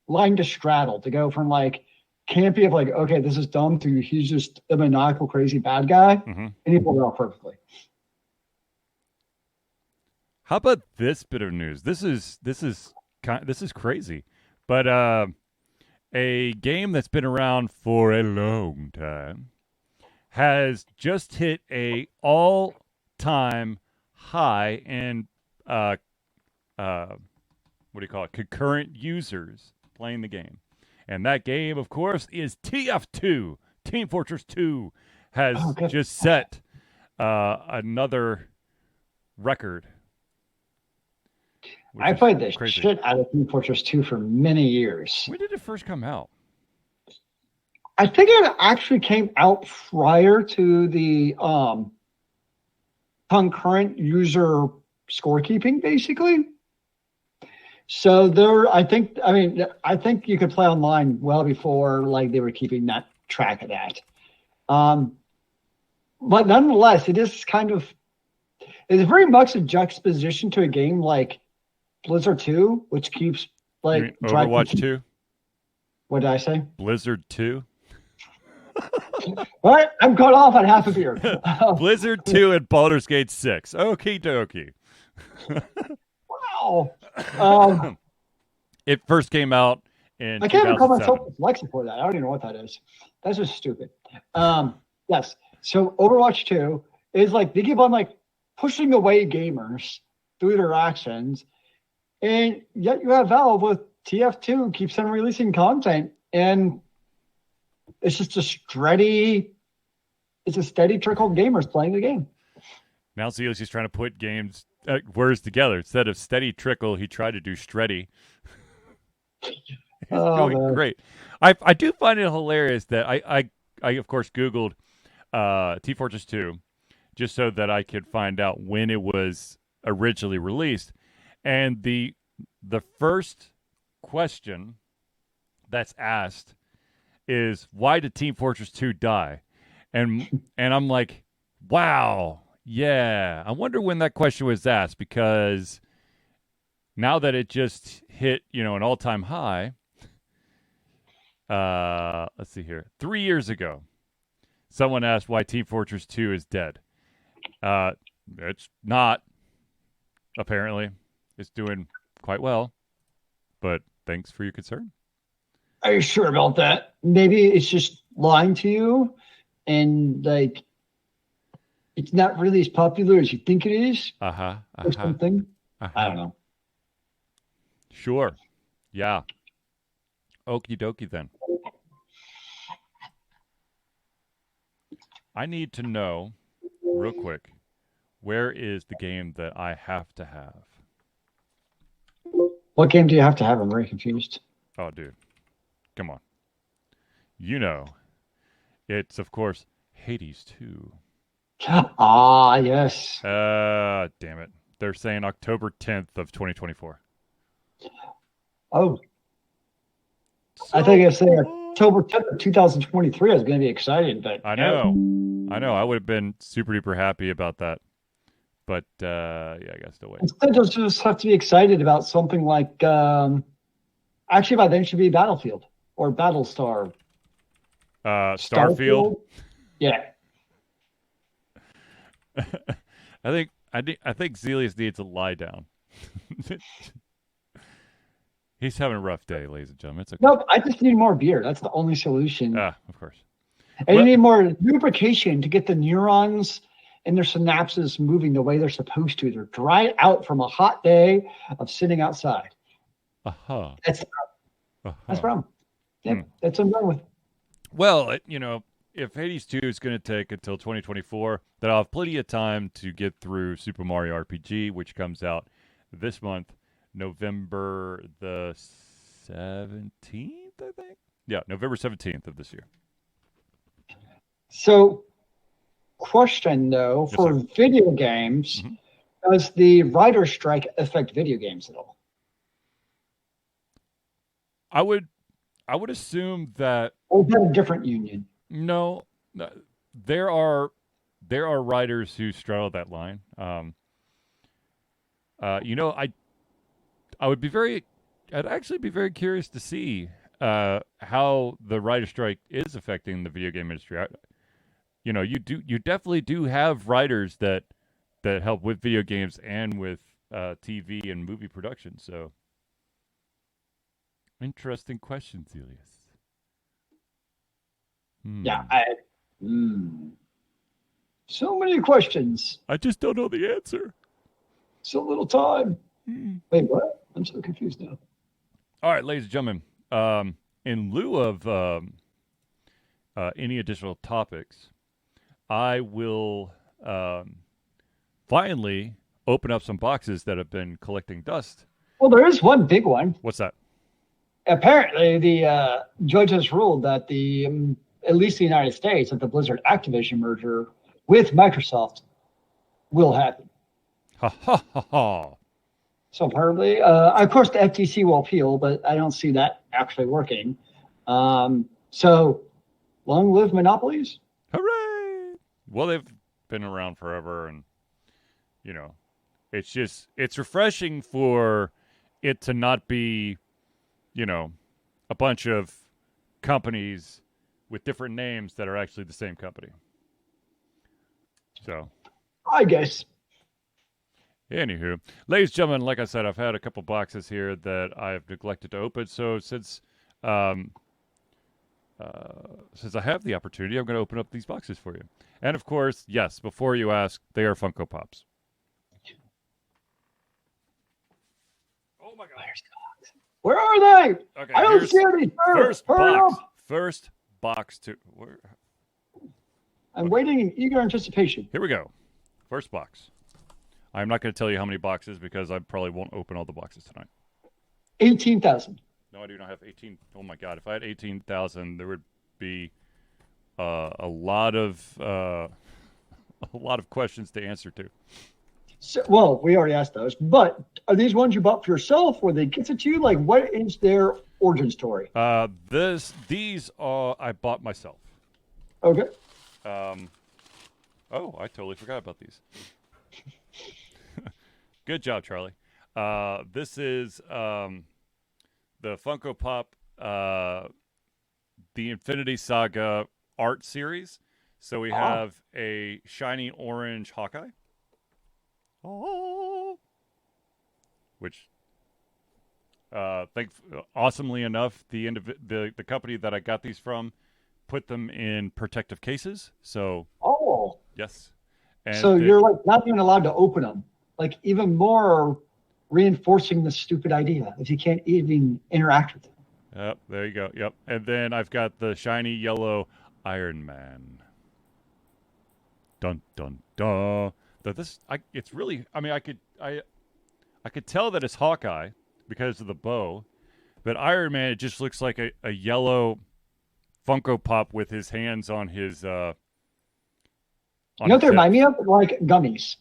line to straddle to go from like campy of like, okay, this is dumb to he's just a maniacal, crazy bad guy, Mm-hmm. and he pulled it off perfectly. How about this bit of news? This is crazy, but a game that's been around for a long time has just hit a all-time high in what do you call it? Concurrent users playing the game, and that game, of course, is TF2. Team Fortress 2 has just set another record. I played the shit out of Team Fortress 2 for many years. When did it first come out? I think it actually came out prior to the concurrent user scorekeeping, basically. So I think you could play online well before like they were keeping that track of that. But nonetheless, it's very much a juxtaposition to a game like Blizzard 2, which keeps like Overwatch 2. What did I say? Blizzard 2. All right, I'm cut off on half a beer. Blizzard 2 and Baldur's Gate 6. Okie dokie. Wow. It first came out in I can't even call myself dyslexic for that. I don't even know what that is. That's just stupid. Yes. So Overwatch 2 is like they keep on like pushing away gamers through their actions. And yet you have Valve with TF2 keeps on releasing content, and it's just a steady trickle of gamers playing the game. Now Zealeus is trying to put words together. Instead of steady trickle, he tried to do streddy. He's doing great. I do find it hilarious that I of course Googled Team Fortress 2 just so that I could find out when it was originally released. And the first question that's asked is, why did Team Fortress 2 die? And I'm like, wow, yeah. I wonder when that question was asked, because now that it just hit, an all-time high, let's see here. 3 years ago, someone asked why Team Fortress 2 is dead. It's not, apparently. It's doing quite well, but thanks for your concern. Are you sure about that? Maybe it's just lying to you, and like it's not really as popular as you think it is. Or something. I don't know. Sure. Yeah. Okie dokie then. I need to know, real quick, where is the game that I have to have? What game do you have to have? I'm very confused. Oh, dude. Come on. It's, of course, Hades 2. Ah, yes. Damn it. They're saying October 10th of 2024. Oh, So, I think if say October 10th, 2023 is going to be exciting, but I know. I would have been super duper happy about that. But yeah, I got to wait. Instead, you'll just have to be excited about something like, actually, by then it should be Battlefield or Battlestar. Starfield. Yeah. I think Zealeus needs to lie down. He's having a rough day, ladies and gentlemen. It's okay. Nope, I just need more beer. That's the only solution. Of course. And you need more lubrication to get the neurons and their synapses moving the way they're supposed to. They're dried out from a hot day of sitting outside. That's the problem. That's the problem. Yep, that's what I'm done with. Well, if Hades 2 is going to take until 2024, then I'll have plenty of time to get through Super Mario RPG, which comes out this month, November the 17th, I think. Yeah, November 17th of this year. So, question though, for video games, does the writer's strike affect video games at all? I would assume that. Or is that a different union? No, there are writers who straddle that line. I'd actually be very curious to see how the writer strike is affecting the video game industry. You definitely do have writers that help with video games and with TV and movie production. So, interesting question, Zealeus. Yeah, so many questions. I just don't know the answer. So little time. Wait, what? I'm so confused now. All right, ladies and gentlemen, in lieu of any additional topics, I will finally open up some boxes that have been collecting dust. Well, there is one big one. What's that? Apparently, the judges ruled that at least the United States, that the Blizzard Activision merger with Microsoft will happen. Ha ha ha ha. So apparently, of course, the FTC will appeal, but I don't see that actually working. So long live monopolies. Hooray! Well, they've been around forever, and it's refreshing for it to not be, a bunch of companies with different names that are actually the same company. So, I guess. Anywho, ladies and gentlemen, like I said, I've had a couple boxes here that I've neglected to open. So since I have the opportunity, I'm going to open up these boxes for you. And of course, yes, before you ask, they are Funko Pops. Oh my God! Where are they? Okay, I don't see any. First box to. I'm waiting in eager anticipation. Here we go. First box. I'm not going to tell you how many boxes because I probably won't open all the boxes tonight. 18,000. No, I do not have 18. Oh my God! If I had 18,000, there would be a lot of questions to answer to. So, well, we already asked those, but are these ones you bought for yourself, or they get it to you? Like, what is their origin story? These are I bought myself. Okay. Oh, I totally forgot about these. Good job, Charlie. This is the Funko Pop, the Infinity Saga art series. So we have a shiny orange Hawkeye. Oh. Which, awesomely enough, the company that I got these from put them in protective cases. So, yes. And so you're like not even allowed to open them. Like even more reinforcing the stupid idea if you can't even interact with them. Yep, there you go. Yep. And then I've got the shiny yellow Iron Man. Dun dun dun. It's really. I mean, I could tell that it's Hawkeye because of the bow, but Iron Man, it just looks like a yellow Funko Pop with his hands on his. You know what they remind me of? Like gummies.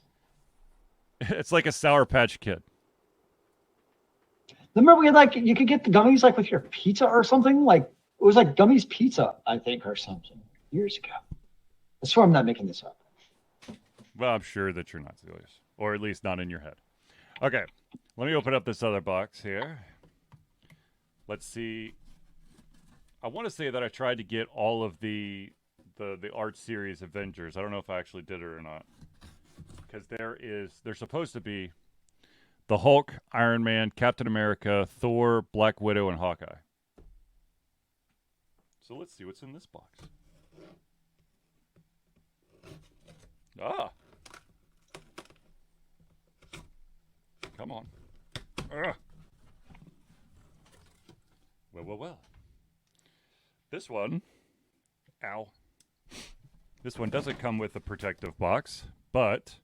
It's like a Sour Patch Kid. Remember we had like you could get the gummies like with your pizza or something. Like it was like gummies pizza, I think, or something years ago. I swear I'm not making this up. Well, I'm sure that you're not Zealeus, or at least not in your head. Okay, let me open up this other box here. Let's see. I want to say that I tried to get all of the art series Avengers. I don't know if I actually did it or not, because there's supposed to be the Hulk, Iron Man, Captain America, Thor, Black Widow, and Hawkeye. So let's see what's in this box. Ah. Come on. Ugh. Well. This one, ow. This one doesn't come with a protective box, but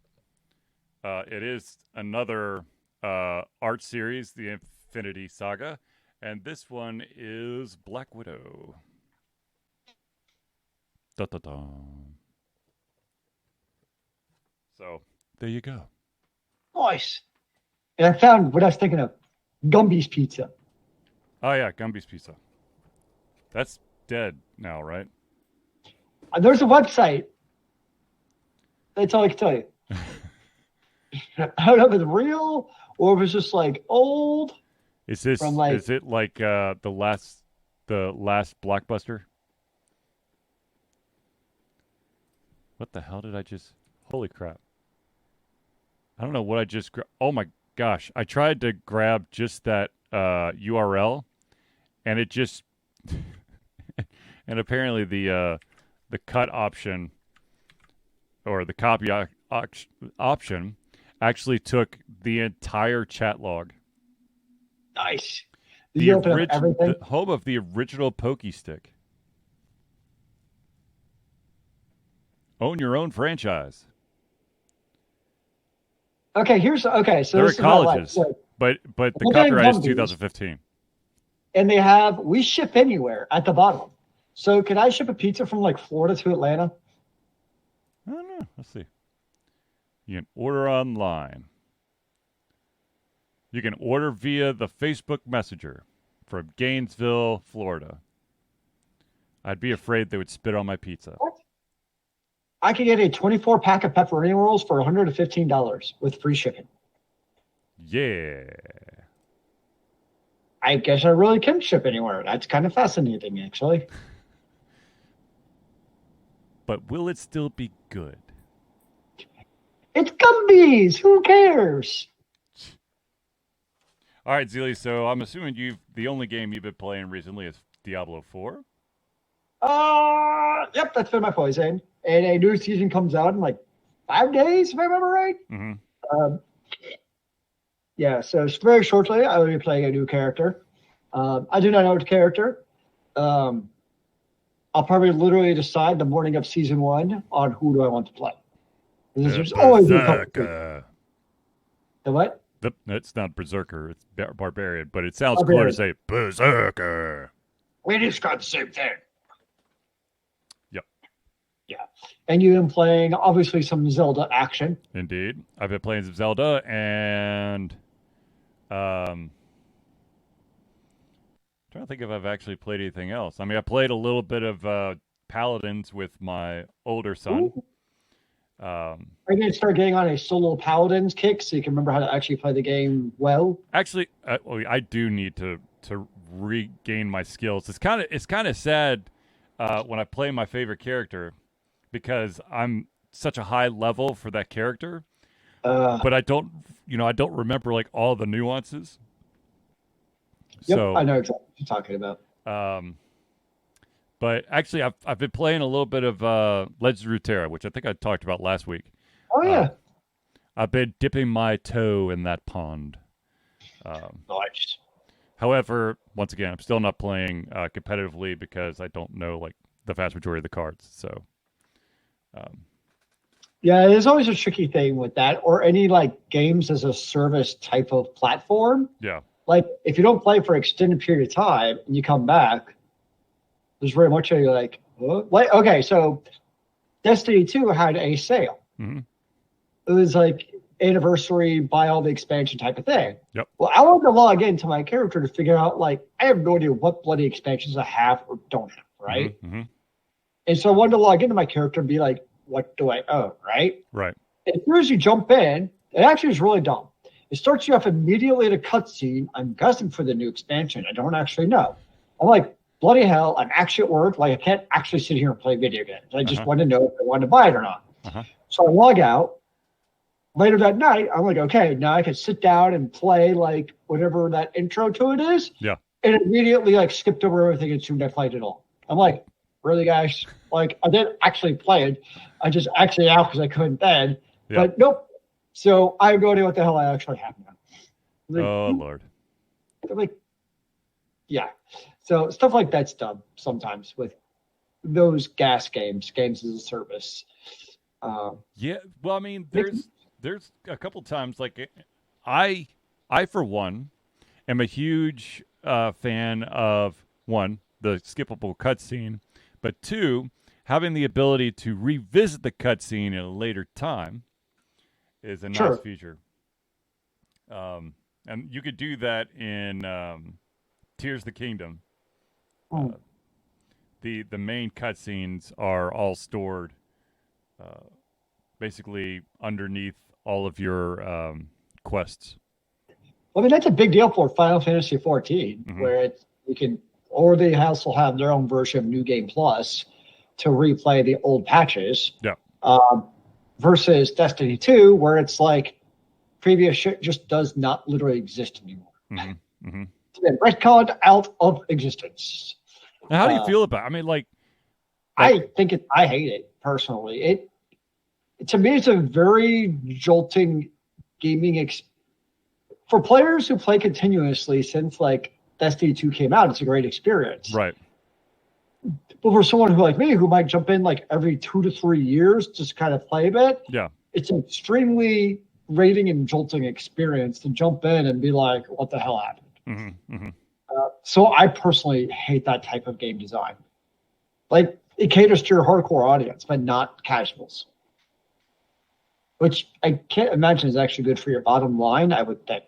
it is another art series, the Infinity Saga, and this one is Black Widow. Da-da-da. So, there you go. Nice. And I found what I was thinking of. Gumby's Pizza. Oh, yeah, Gumby's Pizza. That's dead now, right? There's a website. That's all I can tell you. I don't know if it's real or if it's just like old. Is it like the last Blockbuster? What the hell did I just... Holy crap. I don't know what I just... Oh my gosh. I tried to grab just that URL, and it just... and apparently the cut option or the copy option actually took the entire chat log. Nice. The home of the original Pokey Stick. Own your own franchise. Okay, so there are colleges, but the copyright is 2015. And we ship anywhere at the bottom. So can I ship a pizza from like Florida to Atlanta? I don't know. Let's see. You can order online. You can order via the Facebook Messenger from Gainesville, Florida. I'd be afraid they would spit on my pizza. What? I could get a 24-pack of pepperoni rolls for $115 with free shipping. Yeah. I guess I really can ship anywhere. That's kind of fascinating, actually. But will it still be good? It's Gumby's. Who cares? All right, Zealeus, so I'm assuming the only game you've been playing recently is Diablo 4? Yep, that's been my poison. And a new season comes out in like 5 days, if I remember right. Mm-hmm. Yeah, so very shortly, I will be playing a new character. I do not know which character. I'll probably literally decide the morning of season 1 on who do I want to play. There's always a the what? It's not Berserker, it's Barbarian, but it sounds cooler to say Berserker. We describe the same thing. Yep. Yeah. And you've been playing, obviously, some Zelda action. Indeed. I've been playing some Zelda, and trying to think if I've actually played anything else. I mean, I played a little bit of Paladins with my older son. Are you going to start getting on a solo Paladins kick so you can remember how to actually play the game well? Actually, I do need to regain my skills. It's kind of sad when I play my favorite character because I'm such a high level for that character, but I don't remember like all the nuances. Yep, so, I know exactly what you're talking about. But actually, I've been playing a little bit of Legends of Runeterra, which I think I talked about last week. Oh yeah. I've been dipping my toe in that pond. Nice. However, once again, I'm still not playing competitively because I don't know like the vast majority of the cards. So, yeah, there's always a tricky thing with that, or any like games as a service type of platform. Yeah. Like if you don't play for an extended period of time and you come back, there's very much a like, what? Okay, so Destiny 2 had a sale. Mm-hmm. It was like anniversary, buy all the expansion type of thing. Yep. Well, I wanted to log into my character to figure out, like, I have no idea what bloody expansions I have or don't have, right? Mm-hmm. And so I wanted to log into my character and be like, what do I own, right? Right. And as soon as you jump in, it actually is really dumb. It starts you off immediately at a cutscene. I'm guessing for the new expansion. I don't actually know. I'm like, bloody hell, I'm actually at work. Like, I can't actually sit here and play video games. I just want to know if I want to buy it or not. So I log out. Later that night, I'm like, okay, now I can sit down and play, like, whatever that intro to it is. Yeah. And immediately, like, skipped over everything as soon as I played it all. I'm like, really, guys? Like, I didn't actually play it. I just actually out because I couldn't then. Yeah. But nope. So I'm going to what the hell I actually have now. Like, oh, Lord. I'm like, yeah. So stuff like that's dumb sometimes with those games as a service. Yeah. Well, I mean, there's a couple times, like, I for one am a huge fan of, one, the skippable cutscene, but two, having the ability to revisit the cutscene at a later time is a nice feature. And you could do that in Tears of the Kingdom. The main cutscenes are all stored basically underneath all of your quests. Well, I mean, that's a big deal for Final Fantasy XIV, where they also have their own version of New Game Plus to replay the old patches. Yeah. Versus Destiny 2, where it's like previous shit just does not literally exist anymore. It's been retconned out of existence. Now, how do you feel about it? I mean, like I hate it personally. To me, it's a very jolting gaming experience. For players who play continuously since, like, Destiny 2 came out, it's a great experience. Right. But for someone who, like me, who might jump in like every 2 to 3 years just to kind of play a bit, it's an extremely rating and jolting experience to jump in and be like, what the hell happened? So I personally hate that type of game design. Like, it caters to your hardcore audience, but not casuals. Which I can't imagine is actually good for your bottom line, I would think.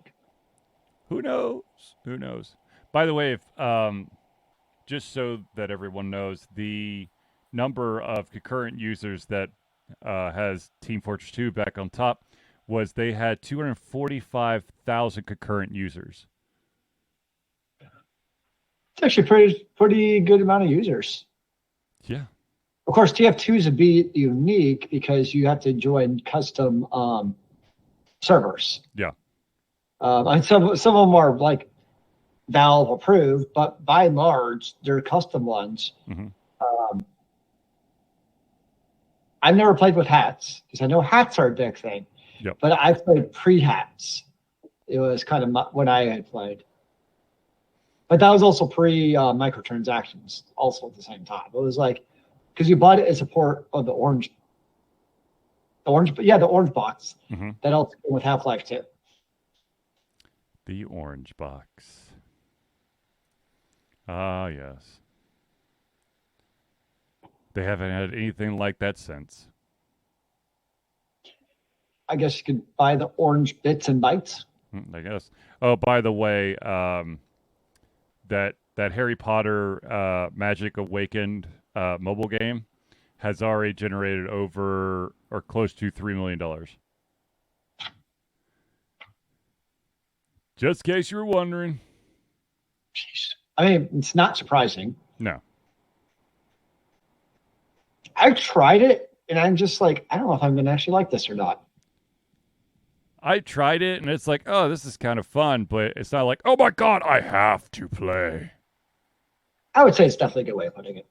Who knows? Who knows? By the way, if just so that everyone knows, the number of concurrent users that has Team Fortress 2 back on top was they had 245,000 concurrent users. It's actually pretty good amount of users. Yeah. Of course, TF2 is a bit unique because you have to join custom servers. Yeah. And some of them are like Valve approved, but by and large, they're custom ones. I've never played with hats because I know hats are a big thing. Yep. But I played pre-hats. It was kind of when I had played. But that was also microtransactions also at the same time. It was like, because you bought it as a port of the orange box that also came with Half-Life 2. The orange box. Ah, yes. They haven't had anything like that since. I guess you could buy the orange bits and bytes. I guess. Oh, by the way, that Harry Potter Magic Awakened mobile game has already generated over or close to $3 million. Just in case you were wondering. Jeez. I mean, it's not surprising. No. I tried it, and I'm just like, I don't know if I'm going to actually like this or not. I tried it, and it's like, oh, this is kind of fun, but it's not like, oh my God, I have to play. I would say it's definitely a good way of putting it.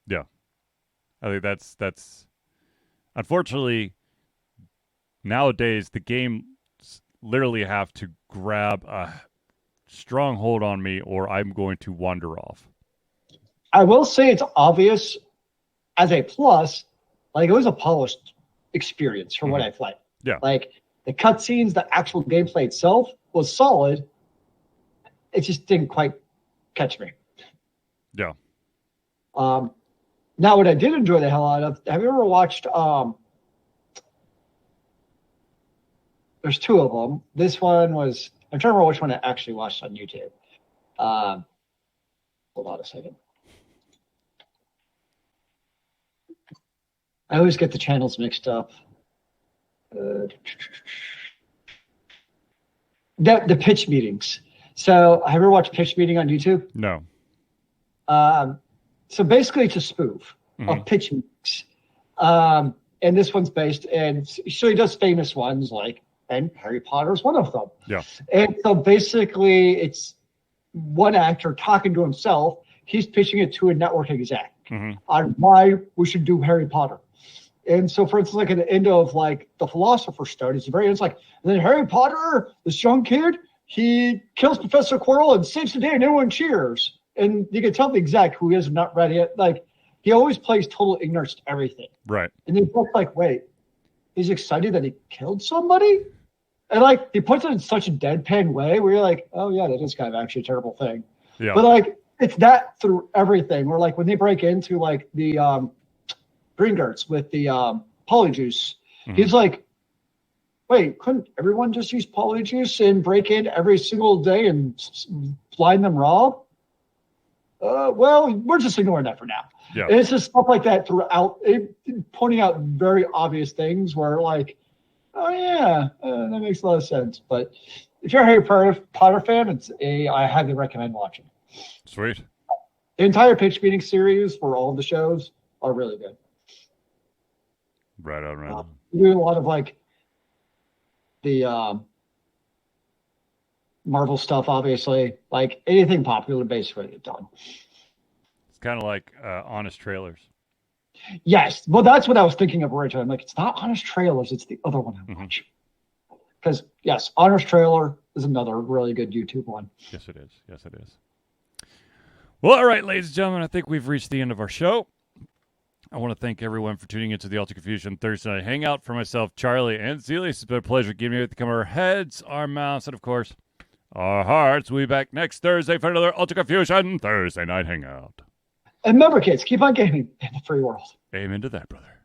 Yeah. I think that's unfortunately, nowadays, the games literally have to grab a strong hold on me or I'm going to wander off. I will say it's obvious as a plus, like it was a polished experience from what I played. Yeah. Like the cutscenes, the actual gameplay itself was solid. It just didn't quite catch me. Yeah. Now, what I did enjoy the hell out of, have you ever watched There's two of them. This one was, I'm trying to remember which one I actually watched on YouTube. Hold on a second. I always get the channels mixed up. The pitch meetings. So have you ever watched pitch meeting on YouTube? No. So basically it's a spoof of pitch meetings. And this one's based, and so he does famous ones like, and Harry Potter is one of them. Yeah. And so basically it's one actor talking to himself. He's pitching it to a network exec on why we should do Harry Potter. And so, for instance, like at the end of like the Philosopher's Stone, it's very, it's like, and then Harry Potter, this young kid, he kills Professor Quirrell and saves the day, and everyone cheers. And you can tell the exec who is not ready yet, like, he always plays total ignorance to everything. Right. And they're both like, wait, he's excited that he killed somebody? And like, he puts it in such a deadpan way where you're like, oh yeah, that is kind of actually a terrible thing. Yeah. But like, it's that through everything. Where like when they break into like the Green Guards with the polyjuice, he's like, wait, couldn't everyone just use polyjuice and break in every single day and blind them raw? Well, we're just ignoring that for now. Yeah. And it's just stuff like that throughout, pointing out very obvious things where like, oh yeah, that makes a lot of sense. But if you're a Harry Potter fan, I highly recommend watching. Sweet. The entire pitch meeting series for all of the shows are really good. Right on. We do a lot of like the Marvel stuff, obviously. Like anything popular, basically, they've done. It's kind of like honest trailers. Yes, well, that's what I was thinking of originally. I'm like, it's not Honest Trailers, it's the other one I watch. Because yes, Honest Trailer is another really good YouTube one. Yes, it is. Well, all right, ladies and gentlemen, I think we've reached the end of our show. I want to thank everyone for tuning into the Ultra Confusion Thursday Night Hangout. For myself, Charlie, and Zealeus, it's been a pleasure giving you to come our heads, our mouths, and of course, our hearts. We'll be back next Thursday for another Ultra Confusion Thursday Night Hangout. And remember, kids, keep on gaming in the free world. Amen to that, brother.